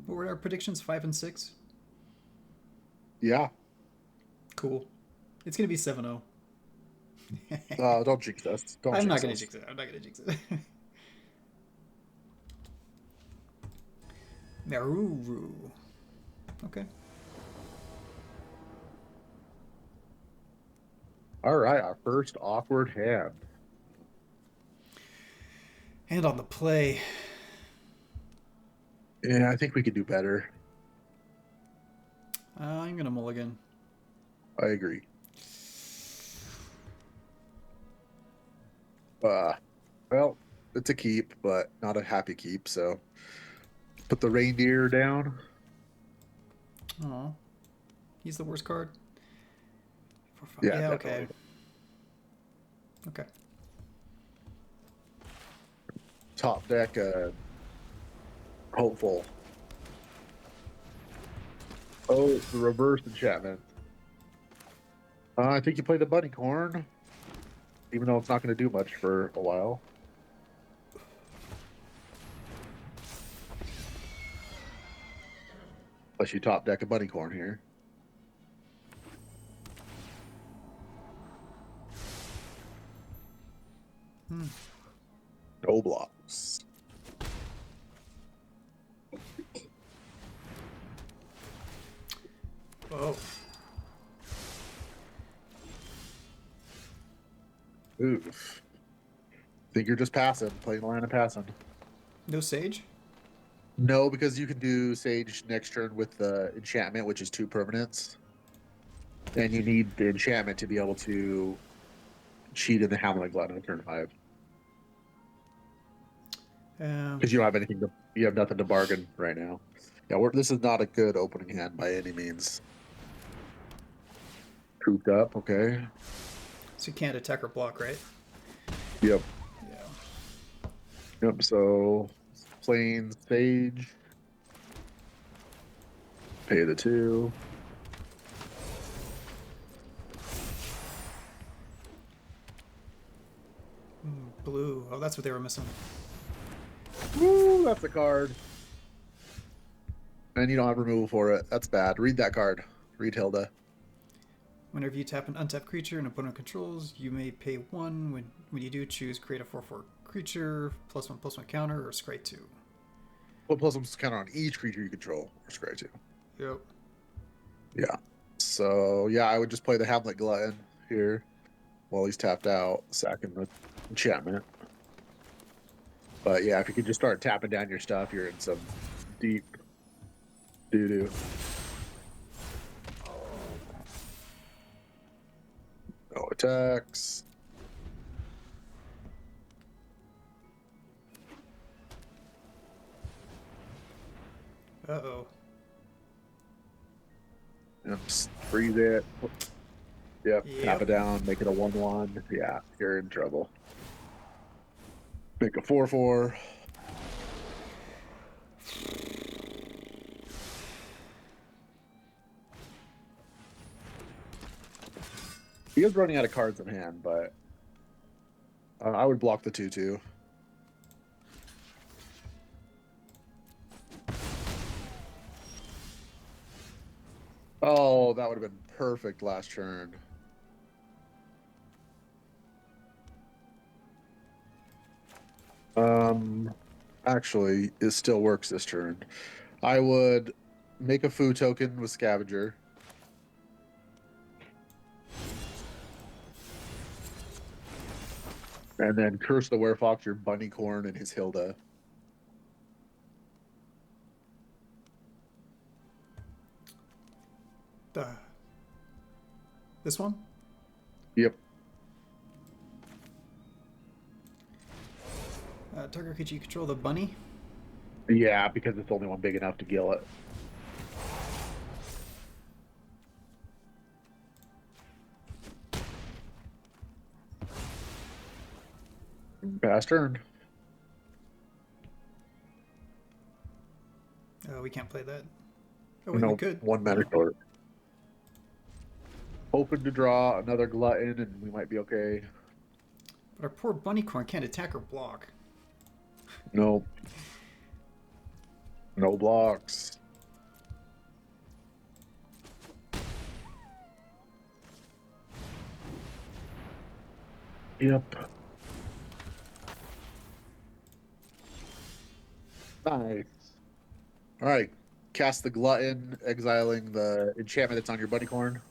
What were our predictions? 5 and 6? Yeah. Cool. It's going to be 7-0. Don't jinx us. I'm not going to jinx it. I'm not going to jinx it. Maruru. Okay. All right, our first awkward hand. And on the play. Yeah, I think we could do better. I'm going to mulligan. I agree. Well, it's a keep, but not a happy keep, so put the reindeer down. Oh, he's the worst card. 4, 5. Yeah, Yeah, okay. definitely. Okay. Top deck, hopeful. Oh, the reverse enchantment. I think you play the bunny corn, even though it's not going to do much for a while. Unless you top deck a bunny corn here. Hmm. No blocks. Oh. Oof. Think you're just passing, playing the line of passing. No Sage? No, because you can do Sage next turn with the enchantment, which is 2 permanents. And you need the enchantment to be able to cheat in the Hamlet Glutton on turn 5. Because you don't have anything to, you have nothing to bargain right now. Yeah, this is not a good opening hand by any means. Cooped up, okay. So you can't attack or block, right? Yep. Yeah. Yep. So playing Sage. Pay the 2. Blue. Oh, that's what they were missing. Woo, that's a card. And you don't have removal for it. That's bad. Read that card. Read Hilda. Whenever you tap an untapped creature an opponent controls, you may pay 1. When you do, choose create a 4/4 creature, +1/+1 counter, or scry 2. Put plus 1 counter on each creature you control, or scry 2. Yep. Yeah. So, yeah, I would just play the Hamlet Glutton here while he's tapped out, sacking the enchantment. But yeah, if you could just start tapping down your stuff, you're in some deep doo-doo. No attacks. Uh-oh. Yep, freeze it. Yep, tap it Yep. down, make it a 1/1. Yeah, you're in trouble. Make a 4/4. He is running out of cards in hand, but I would block the 2/2. Oh, that would have been perfect last turn. Actually, it still works this turn. I would make a food token with Scavenger. And then curse the Werefox, your Bunny Corn, and his Hilda. This one? Yep. Target creature you control the bunny? Yeah, because it's only one big enough to gill it. Pass turn. We can't play that. Oh, wait, we No, could. 1 mana short. Hoping to draw another Glutton, and we might be okay. But our poor bunny corn can't attack or block. Nope. No blocks. Yep. Nice. All right. Cast the Glutton, exiling the enchantment that's on your Bunny Corn.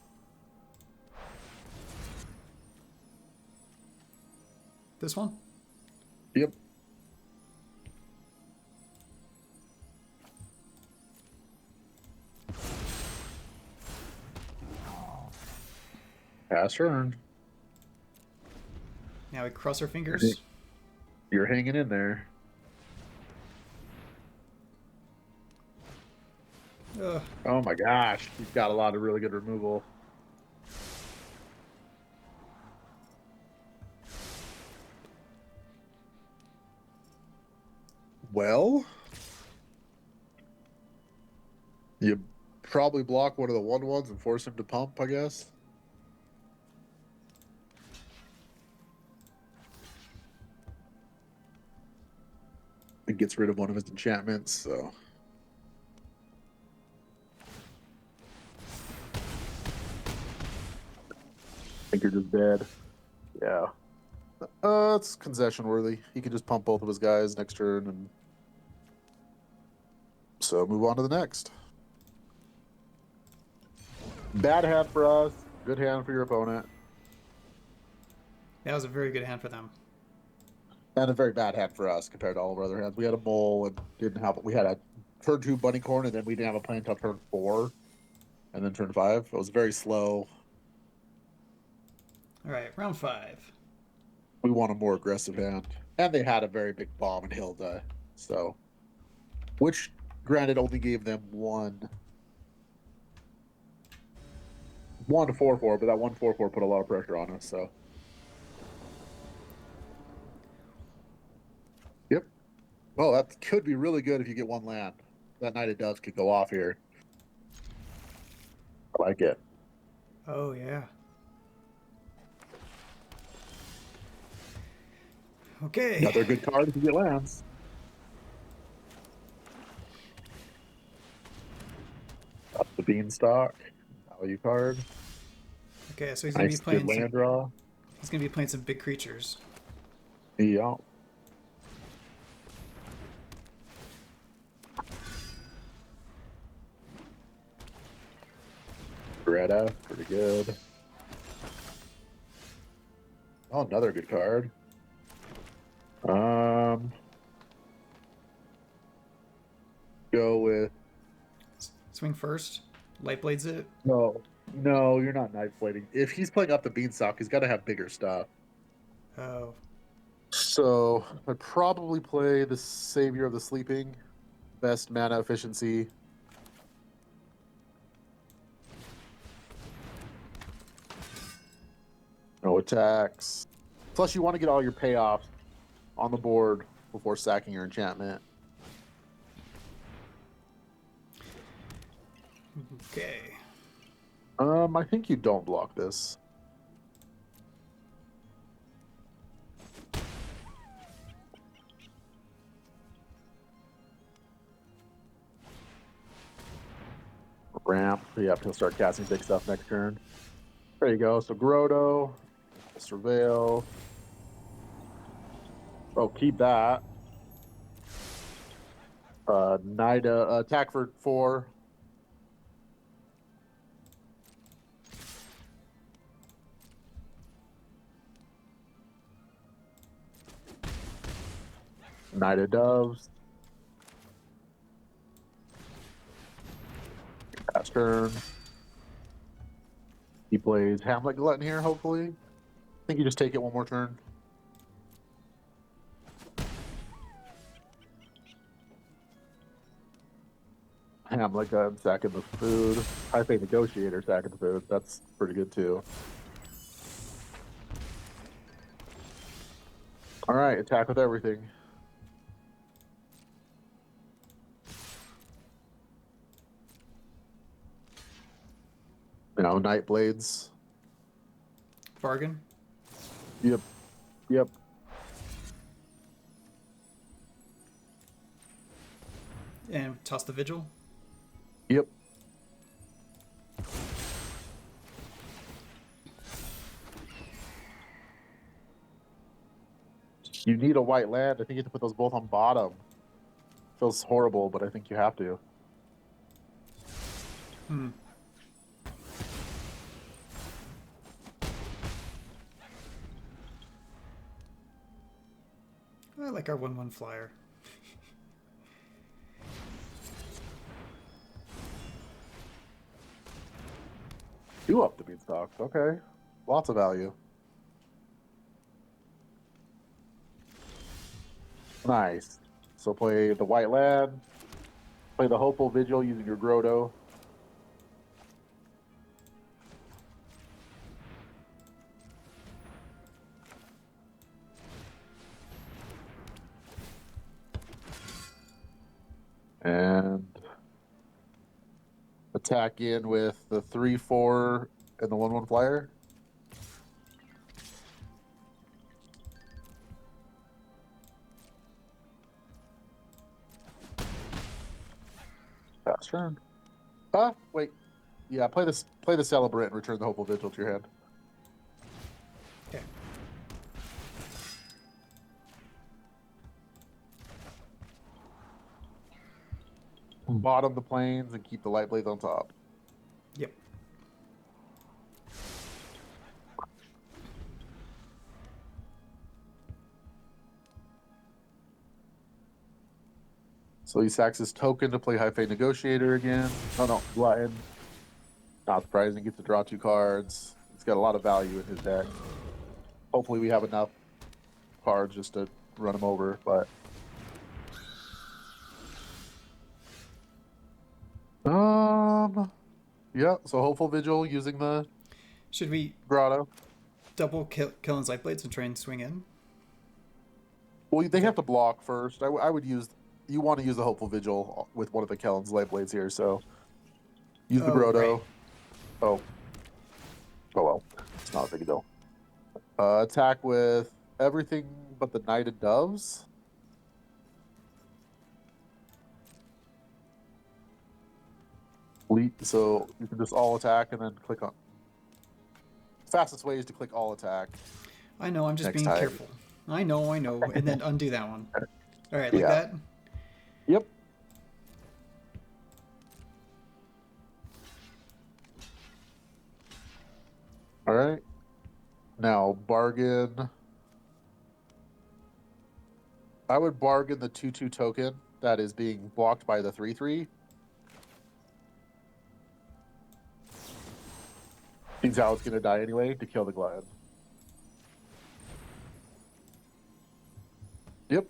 This one? Yep. Pass turn. Now we cross our fingers. You're hanging in there. Ugh. Oh my gosh, he's got a lot of really good removal. Well, you probably block one of the 1/1s and force him to pump, I guess. It gets rid of one of his enchantments, so. I think you're just dead. Yeah. It's concession worthy. He can just pump both of his guys next turn, and so move on to the next. Bad hand for us. Good hand for your opponent. That was a very good hand for them. And a very bad hand for us compared to all of our other hands. We had a mole and didn't have. We had a turn 2 bunny corn, and then we didn't have a plan until turn 4, and then turn 5. It was very slow. All right, round 5. We want a more aggressive hand, and they had a very big bomb in Hilda, so which granted only gave them one to 4/4, but that 1/4/4 put a lot of pressure on us. So yep. Well, that could be really good if you get one land. That Knight of Doves could go off here. I like it. Oh, yeah. Okay. Another good card if you get lands. Up the Beanstalk. Value card. Okay, so he's gonna be Nice, good playing some. land draw. He's gonna be playing some big creatures. Yeah. Greta, pretty good. Oh, another good card. Go with Swing first. Light blades it. no, you're not knife blading. If he's playing up the Beanstalk, he's got to have bigger stuff. Oh. So I'd probably play the Savior of the Sleeping, best mana efficiency. No attacks. Plus, you want to get all your payoffs on the board before sacking your enchantment. Okay. I think you don't block this. Ramp. Yeah, he'll start casting big stuff next turn. There you go. So Grotto, Surveil. Oh, keep that. Nida, attack for 4. Nida Doves. Pass turn. He plays Hamlet Glutton here, hopefully. I think you just take it one more turn. Hamlet Glutton sacking the food. I think Negotiator sacking the food. That's pretty good too. All right, attack with everything. Night Blades. Bargain. Yep. Yep. And toss the vigil. Yep. You need a white land. I think you have to put those both on bottom. Feels horrible, but I think you have to. Hmm. I like our 1/1 flyer. You up the Beanstalk. Okay. Lots of value. Nice. So play the white land. Play the Hopeful Vigil using your Grotto. And attack in with the 3/4 and the 1/1 flyer. Pass turn. Wait. Yeah, play the Celebrant and return the Hopeful Vigil to your hand. Okay. Bottom the plains and keep the Light Blades on top. Yep. So he sacks his token to play High Fate Negotiator again. Oh no, Glutton. Not surprising, gets to draw 2 cards. He's got a lot of value in his deck. Hopefully we have enough cards just to run him over, but yeah, so Hopeful Vigil using the Should we Grotto. double kill his light blades and try and swing in? Well, they have to block first. I would use. You want to use the Hopeful Vigil with one of the Kellen's Light Blades here, so use the Oh, Grotto. right. Oh, well, it's not a big deal. Attack with everything but the Knighted Doves. So you can just all attack and then click on. Fastest way is to click all attack. I know, I'm just Next being time. careful. I know, and then undo that one. All right, like Yeah. that? Yep. All right. Now bargain. I would bargain the 2/2 token that is being blocked by the 3/3. Seems how it's going to die anyway to kill the Glutton. Yep.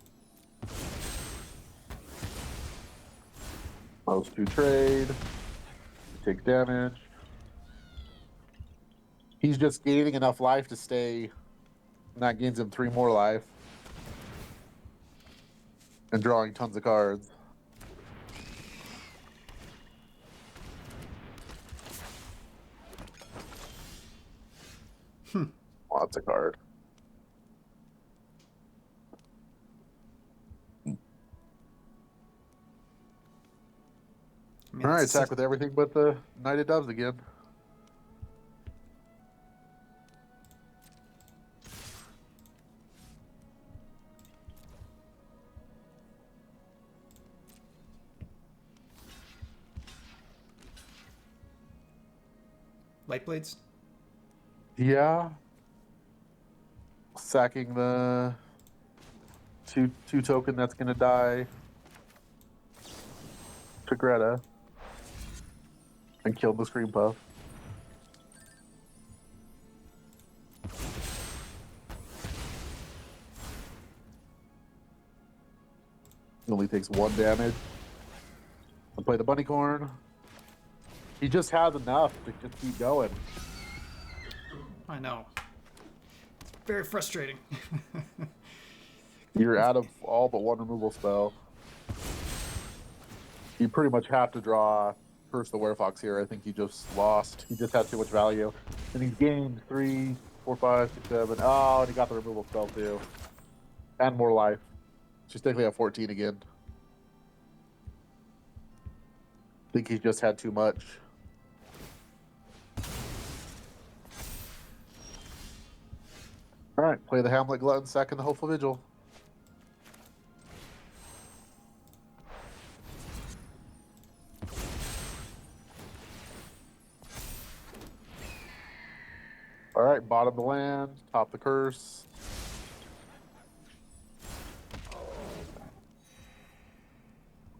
Those 2 trade. He takes damage. He's just gaining enough life to stay. And that gains him 3 more life. And drawing tons of cards. Lots of card. I mean, All right, it's attack with everything but the Knighted Doves again. light blades? Yeah. Sacking the two token that's going to die to Greta. And killed the Scream Puff. He only takes 1 damage. And play the Bunny Corn. He just has enough to just keep going. I know. It's very frustrating. You're out of all but 1 removal spell. You pretty much have to draw Curse the Werefox here. I think he just lost. He just has too much value. And he's gained 3, 4, 5, 6, 7. Oh, and he got the removal spell too. And more life. She's technically at 14 again. I think he just had too much. All right, play the Hamlet Glutton, second the Hopeful Vigil. All right, bottom the land, top the curse.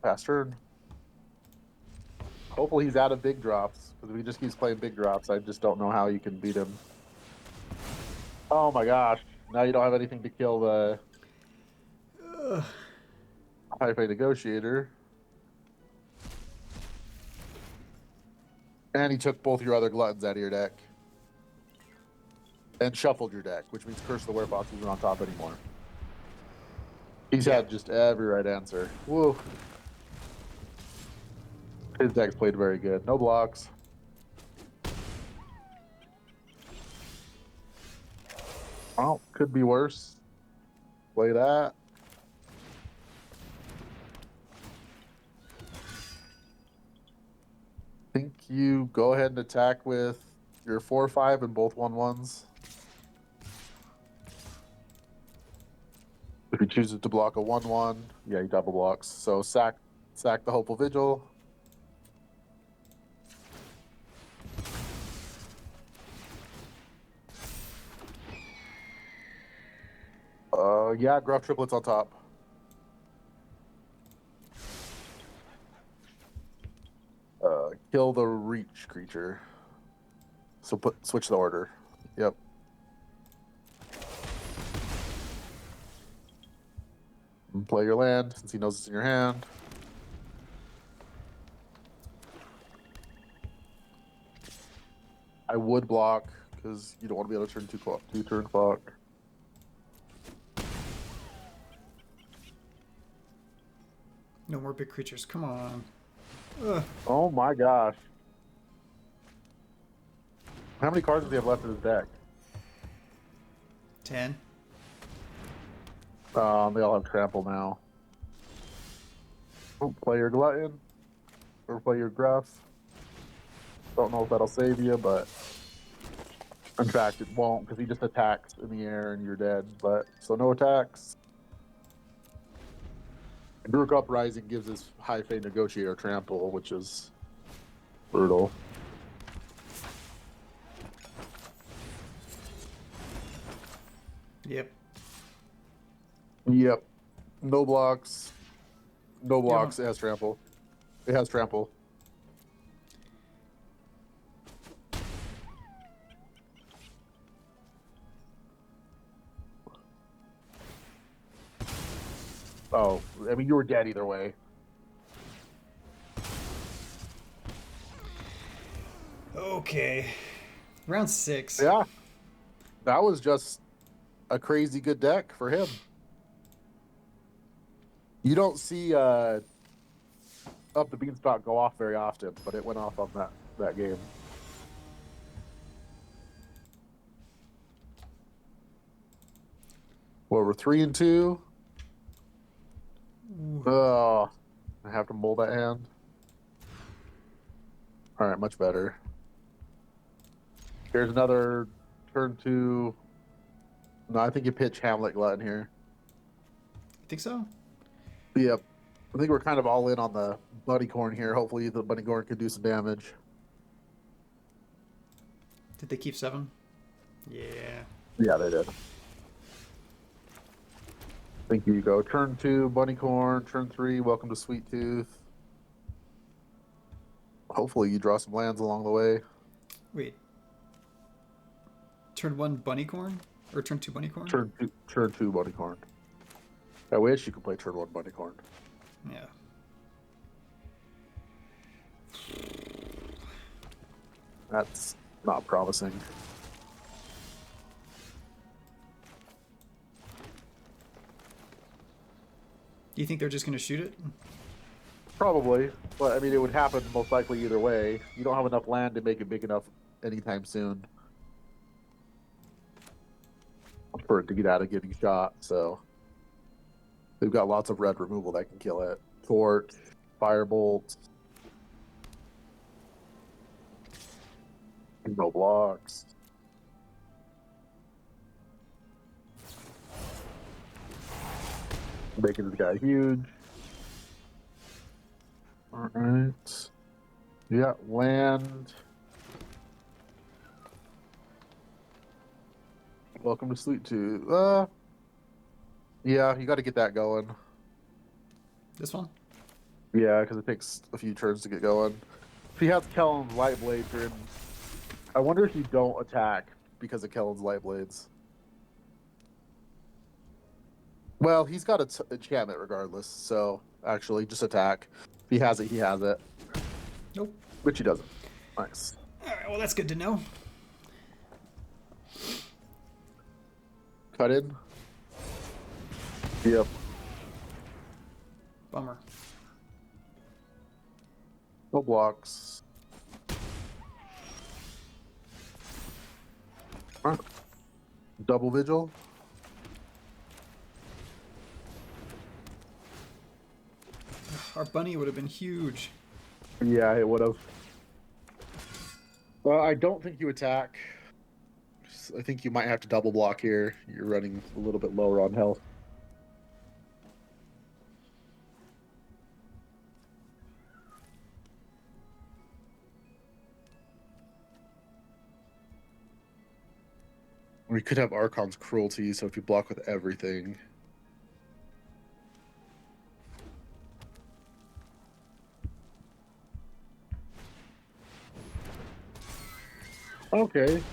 Pass turn. Hopefully he's out of big drops, because if he just keeps playing big drops, I just don't know how you can beat him. Oh my gosh, now you don't have anything to kill the High Fate Negotiator. And he took both your other gluttons out of your deck. And shuffled your deck, which means Curse of the Werewolf isn't on top anymore. He's had just every right answer. Woo. His deck's played very good. No blocks. Oh, could be worse. Play that. Think you go ahead and attack with your 4/5 and both 1/1s. If he chooses to block a 1/1, yeah, he double blocks. So sack the Hopeful Vigil. Yeah, Gruff Triplets on top. Kill the reach creature. So switch the order. Yep. And play your land since he knows it's in your hand. I would block because you don't want to be able to turn two turn clock. No more big creatures. Come on. Ugh. Oh my gosh. How many cards does he have left in his deck? 10. They all have trample now. Oh, play your glutton. Or play your gruff. Don't know if that'll save you, but in fact it won't because he just attacks in the air and you're dead. But so no attacks. Brook Uprising gives his High Fate Negotiator trample, which is brutal. Yep. Yep. No blocks. No blocks. Yeah. It has trample. It has trample. Oh, I mean, you were dead either way. Okay. Round 6. Yeah. That was just a crazy good deck for him. You don't see Up the Beanstalk go off very often, but it went off on that game. Well, we're 3-2. Oh, I have to mold that hand. All right, much better. Here's another turn 2. No, I think you pitch Hamlet Glutton here. I think so. Yep. I think we're kind of all in on the Bunny Corn here. Hopefully the Bunny Corn can do some damage. Did they keep 7? Yeah. Yeah, they did. Thank you. Go turn 2, Bunny Corn. Turn 3, welcome to Sweet Tooth. Hopefully you draw some lands along the way. Wait. Turn 1 Bunny Corn? Or turn 2 Bunny Corn? Turn 2 Bunny Corn. I wish you could play turn 1 Bunny Corn. Yeah. That's not promising. Do you think they're just going to shoot it? Probably, but I mean, it would happen most likely either way. You don't have enough land to make it big enough anytime soon for it to get out of getting shot. So they've got lots of red removal that can kill it. Torch, Firebolt, no blocks. Making this guy huge. All right. Yeah, land. Welcome to Sweet Tooth. Yeah, you got to get that going. This one? Yeah, because it takes a few turns to get going. If he has Kellen's Light Blade turn, I wonder if you don't attack because of Kellen's Light Blades. Well, he's got a enchantment regardless, so actually just attack. If he has it, he has it. Nope. Which he doesn't. Nice. All right, well, that's good to know. Cut in. Yep. Bummer. No blocks. Alright. Double vigil. Our bunny would have been huge. Yeah, it would have. Well, I don't think you attack. I think you might have to double block here. You're running a little bit lower on health. We could have Archon's Cruelty, so if you block with everything. Okay.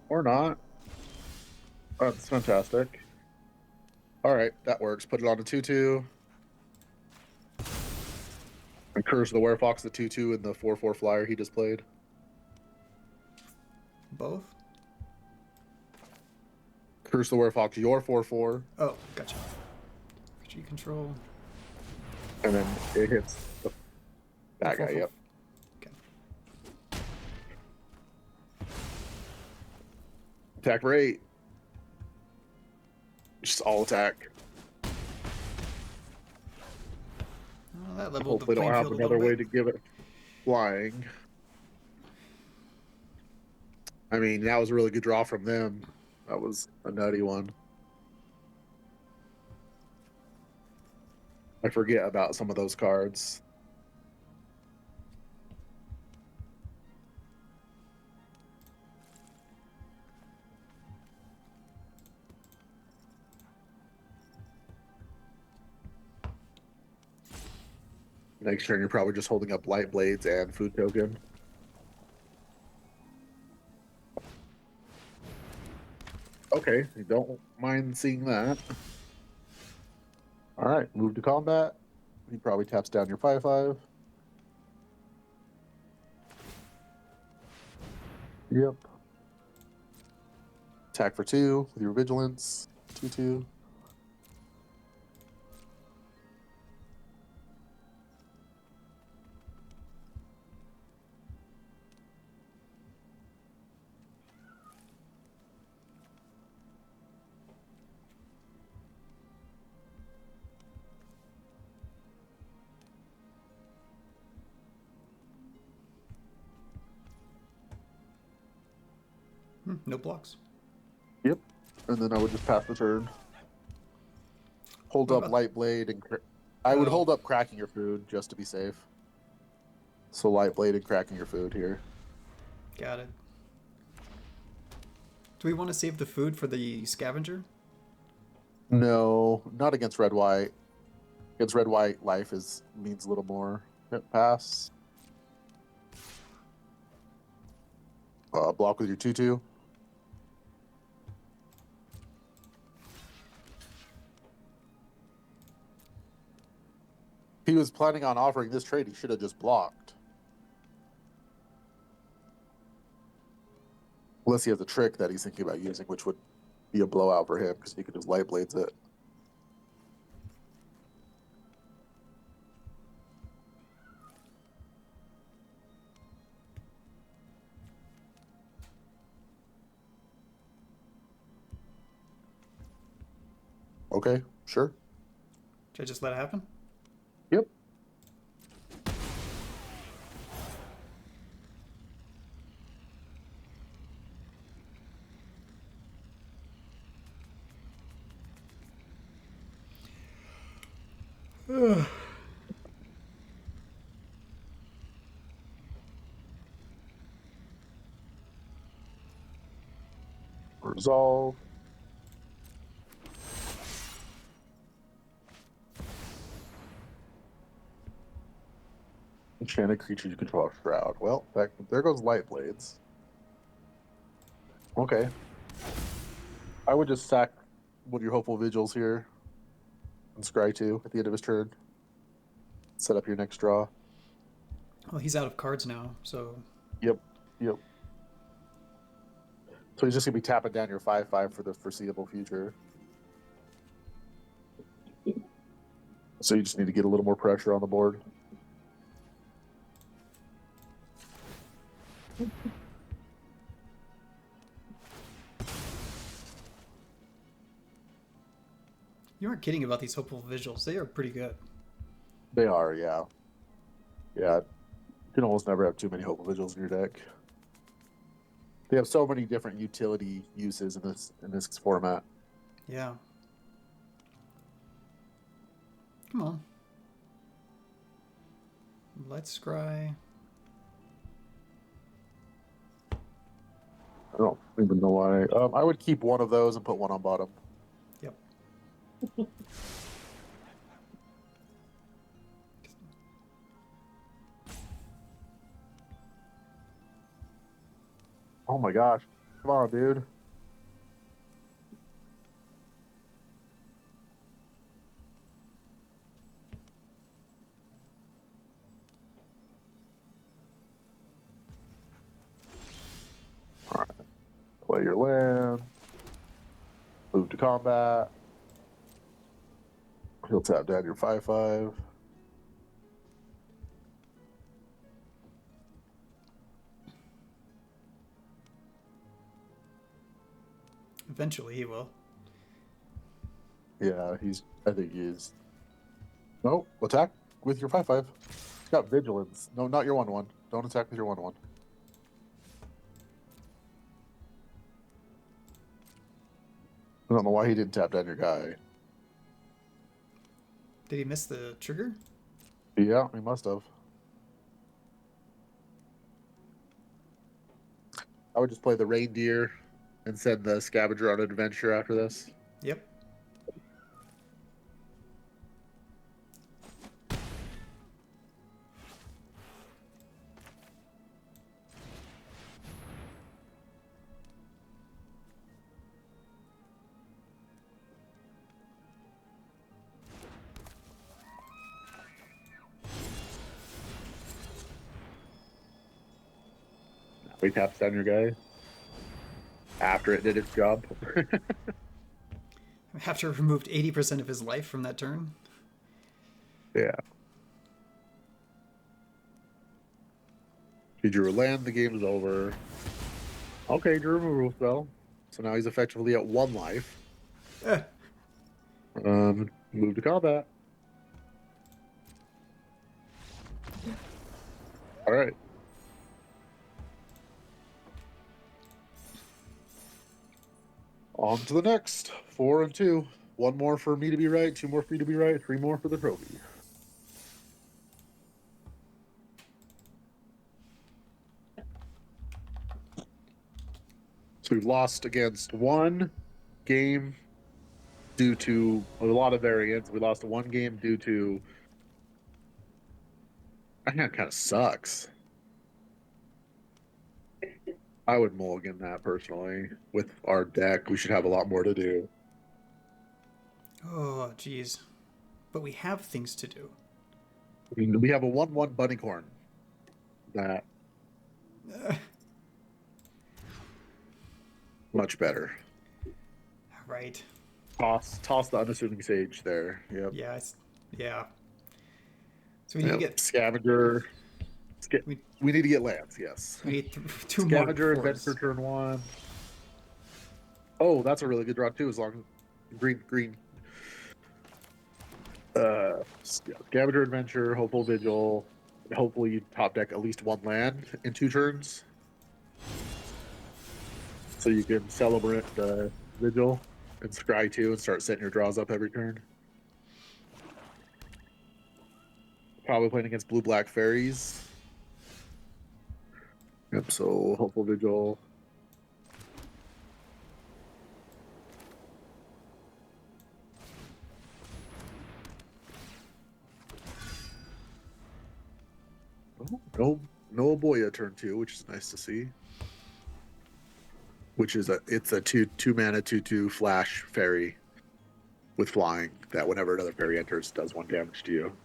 Or not. Oh, that's fantastic. Alright, that works. Put it on a 2/2. And Curse the Werefox, the 2/2, and the 4/4 flyer he just played. Both? Curse the Werefox, your 4/4. Oh, gotcha. G control. And then it hits that guy, yep. Okay. Attack for 8. Just all attack. Well, that leveled the Hopefully don't playing have field another a way little to give it flying. I mean, that was a really good draw from them. That was a nutty one. I forget about some of those cards. Next turn, you're probably just holding up Light Blades and Food Token. Okay, you don't mind seeing that. All right, move to combat. He probably taps down your 5/5. Yep. Attack for 2 with your Vigilance. 2/2. No blocks. Yep. And then I would just pass the turn. Hold What up about- Light Blade and I would Oh. hold up Cracking Your Food just to be safe. So Light Blade and Cracking Your Food here. Got it. Do we want to save the food for the scavenger? No, not against Red White. Against Red White, life means a little more. Hit pass. Block with your 2/2. If he was planning on offering this trade, he should have just blocked. Unless he has a trick that he's thinking about using, which would be a blowout for him because he could just Light Blades it. Okay, sure. Should I just let it happen? Yep. Resolve. Enchanted creature you control Shroud. Well, there goes Light Blades. Okay. I would just sack one of your Hopeful Vigils here and scry 2 at the end of his turn. Set up your next draw. Well, he's out of cards now, so Yep. Yep. So he's just gonna be tapping down your 5/5 for the foreseeable future. So you just need to get a little more pressure on the board. You aren't kidding about these hopeful visuals. They are pretty good. They are, yeah. Yeah. You can almost never have too many hopeful visuals in your deck. They have so many different utility uses in this format. Yeah. Come on. Let's scry. I don't even know why. I would keep one of those and put one on bottom. Yep. Oh my gosh. Come on, dude. All right. Play your land. Move to combat. He'll tap down your 5/5. Eventually he will. Yeah, I think he's. No, attack with your 5/5. He's got vigilance. No, not your 1/1. Don't attack with your 1/1. I don't know why he didn't tap down your guy. Did he miss the trigger? Yeah, he must have. I would just play the reindeer and send the scavenger on an adventure after this. Yep. He taps down your guy after it did its job. After removed 80% of his life from that turn. Yeah. He drew a land, the game is over. Okay, drew a removal spell. So now he's effectively at 1 life. Eh. Move to combat. All right. On to the next. 4 and 2. 1 more for me to be right, 2 more for you to be right, 3 more for the trophy. So we've lost against 1 game due to a lot of variance. We lost 1 game due to. I think that kind of sucks. I would mulligan that personally. With our deck, we should have a lot more to do. Oh, jeez. But we have things to do. I mean, we have a 1/1 bunnycorn. That much better. Right. Toss the unassuming sage there. Yep. Yeah. Yeah. So we need to get. Scavenger. We, We need to get lands, yes. we need 2 more. Scavenger, fours. Adventure, turn 1. Oh, that's a really good draw too, as long as green. Scavenger, Adventure, Hopeful Vigil. Hopefully you top deck at least 1 land in 2 turns. So you can celebrate the Vigil and scry 2 and start setting your draws up every turn. Probably playing against blue-black fairies. Yep, so Hopeful Vigil. Oh, no Aboya turn 2, which is nice to see. Which is it's a 2 mana 2/2 flash fairy with flying that whenever another fairy enters does 1 damage to you.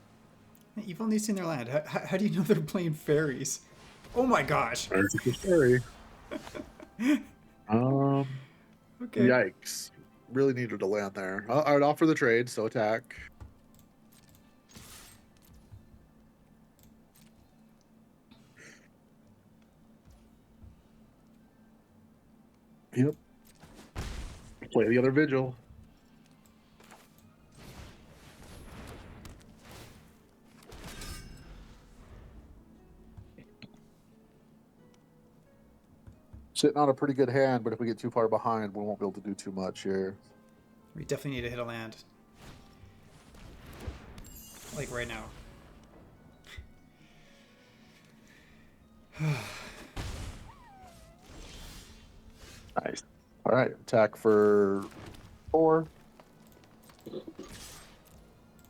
You've only seen their land. How do you know they're playing fairies? Oh my gosh. That's a scary. Um, Okay. Yikes. Really needed to land there. I'd offer the trade, so attack. Yep. Play the other vigil. Sitting on a pretty good hand, but if we get too far behind, we won't be able to do too much here. We definitely need to hit a land. Like right now. Nice. All right, attack for 4.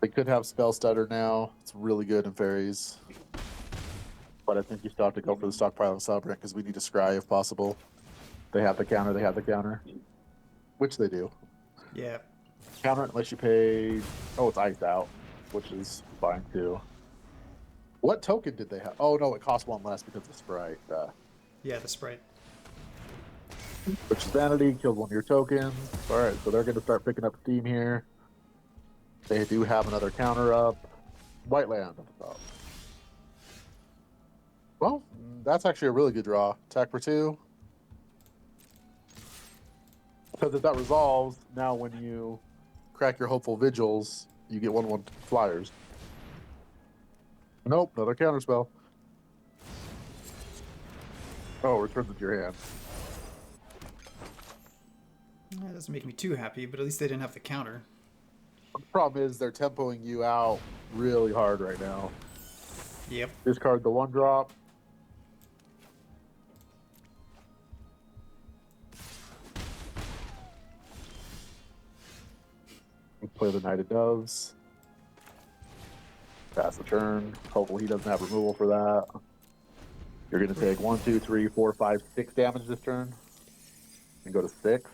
They could have spell stutter now. It's really good in fairies. But I think you still have to go for the stockpile and celebrant because we need to scry if possible. They have the counter, they have the counter. Which they do. Yeah. Counter unless you pay. Oh, it's iced out, which is fine too. What token did they have? Oh no, it costs 1 less because of Sprite. Yeah, the sprite. Which is vanity, kills 1 of your tokens. Alright, so they're going to start picking up steam here. They do have another counter up. White land at the top. Well, that's actually a really good draw. Attack for 2. Because if that resolves, now when you crack your hopeful vigils, you get 1/1 flyers. Nope, another counter spell. Oh, returns it to your hand. That doesn't make me too happy, but at least they didn't have the counter. The problem is they're tempoing you out really hard right now. Yep. Discard the 1-drop. Play the Knight of Doves. Pass the turn. Hopefully he doesn't have removal for that. You're going to take 1, 2, 3, 4, 5, 6 damage this turn. And go to 6.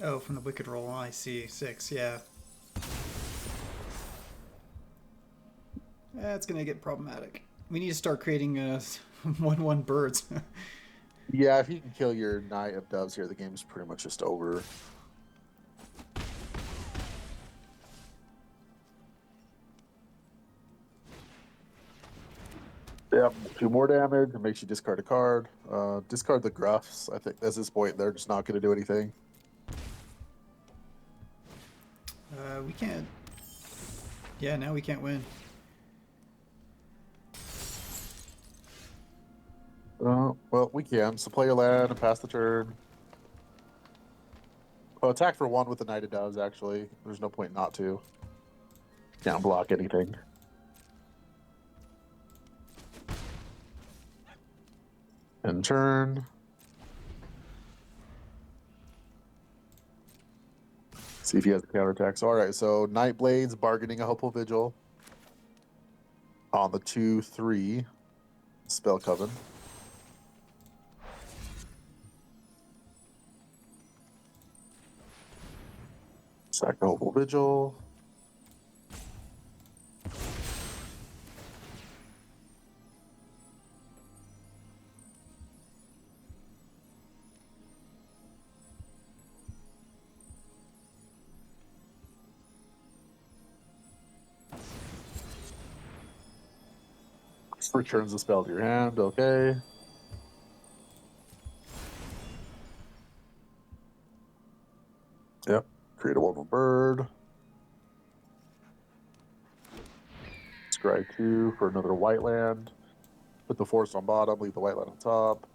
Oh, from the wicked roll, I see. 6, yeah. That's gonna get problematic. We need to start creating 1/1 birds. Yeah, if you can kill your Knight of Doves here, the game's pretty much just over. Yep, 2 more damage. It makes you discard a card. Discard the Gruffs. I think at this point they're just not going to do anything. We can't. Yeah, now we can't win. Well, we can. So play your land and pass the turn. Oh, attack for 1 with the Knight of Doves, actually. There's no point not to. Can't block anything. End turn. See if he has a counterattack. So, all right, so Night Blades, bargaining a Hopeful Vigil on the 2/3 Spell Coven. Sack the Hopeful Vigil. Returns the spell to your hand. Okay. Yep. Create a 1/1 bird. Scry 2 for another white land. Put the forest on bottom, leave the white land on top.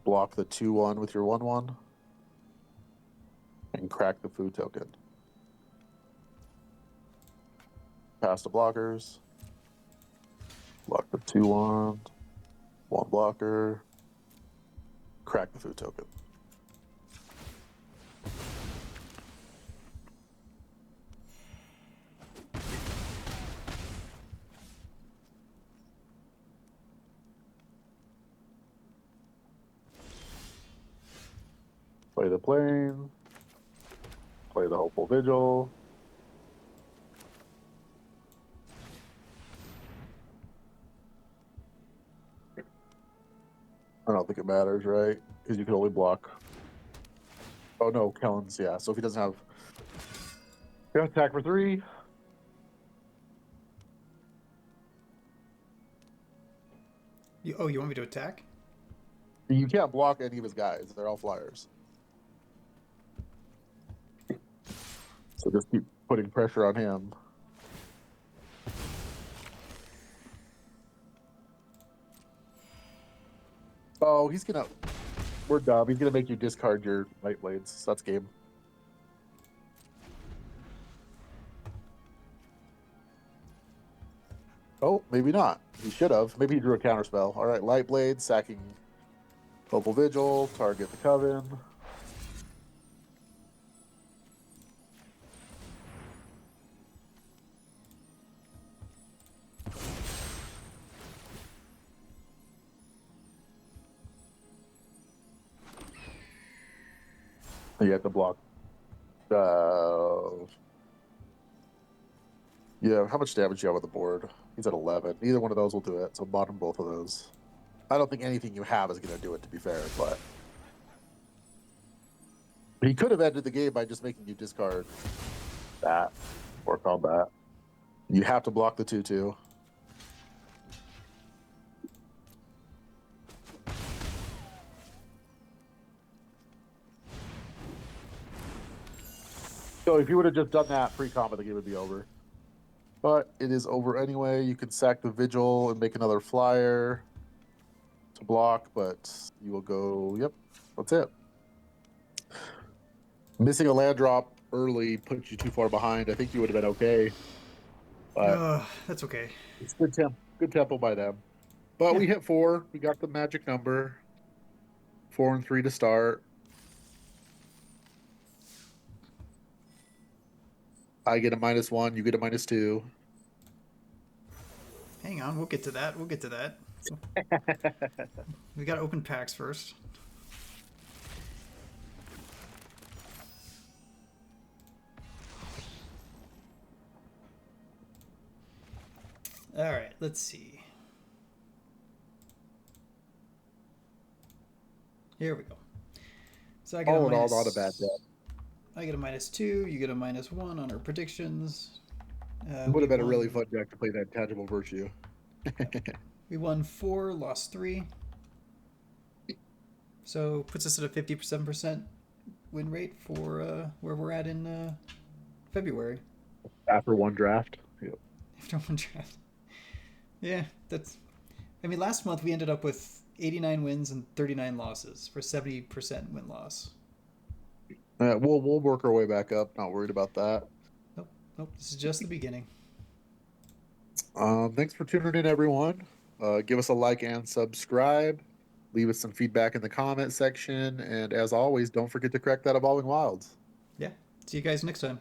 Block the 2/1 with your 1/1. And crack the food token. Pass the blockers. Block the 2/1. 1 blocker. Crack the food token. Play the plane. Play the Hopeful Vigil. matters, right? Because you can only block. Oh no, Kellen's, yeah. So if he doesn't have, yeah, attack for 3. You want me to attack? You can't block any of his guys. They're all flyers. So just keep putting pressure on him. Oh, he's gonna. We're dumb. He's gonna make you discard your light blades. So that's game. Oh, maybe not. He should have. Maybe he drew a counter spell. All right, light blade, sacking Opal Vigil, target the Coven. You have to block. Yeah, how much damage do you have on the board? He's at 11. Neither one of those will do it, so bottom both of those. I don't think anything you have is going to do it, to be fair, but he could have ended the game by just making you discard that or combat. You have to block the 2/2. So if you would have just done that pre-combat, the game would be over. But it is over anyway. You can sack the Vigil and make another flyer to block, but you will go, yep, that's it. Missing a land drop early put you too far behind. I think you would have been okay. But That's okay. it's good tempo by them. But Yeah. we hit 4. We got the magic number. 4 and 3 to start. I get a -1. You get a -2. Hang on, we'll get to that. We got to open packs first. All right, let's see. Here we go. So I get All in all, not a bad deck. I get a -2. You get a -1 on our predictions. It would have been a really fun deck to play that Tangible Virtue. We won 4, lost 3. So puts us at a 57% win rate for where we're at in February. After one draft. Yep. After one draft. Yeah, that's. I mean, last month we ended up with 89 wins and 39 losses for 70% win loss. We'll work our way back up. Not worried about that. Nope. This is just the beginning. Thanks for tuning in, everyone. Give us a like and subscribe. Leave us some feedback in the comment section. And as always, don't forget to crack that Evolving Wilds. Yeah. See you guys next time.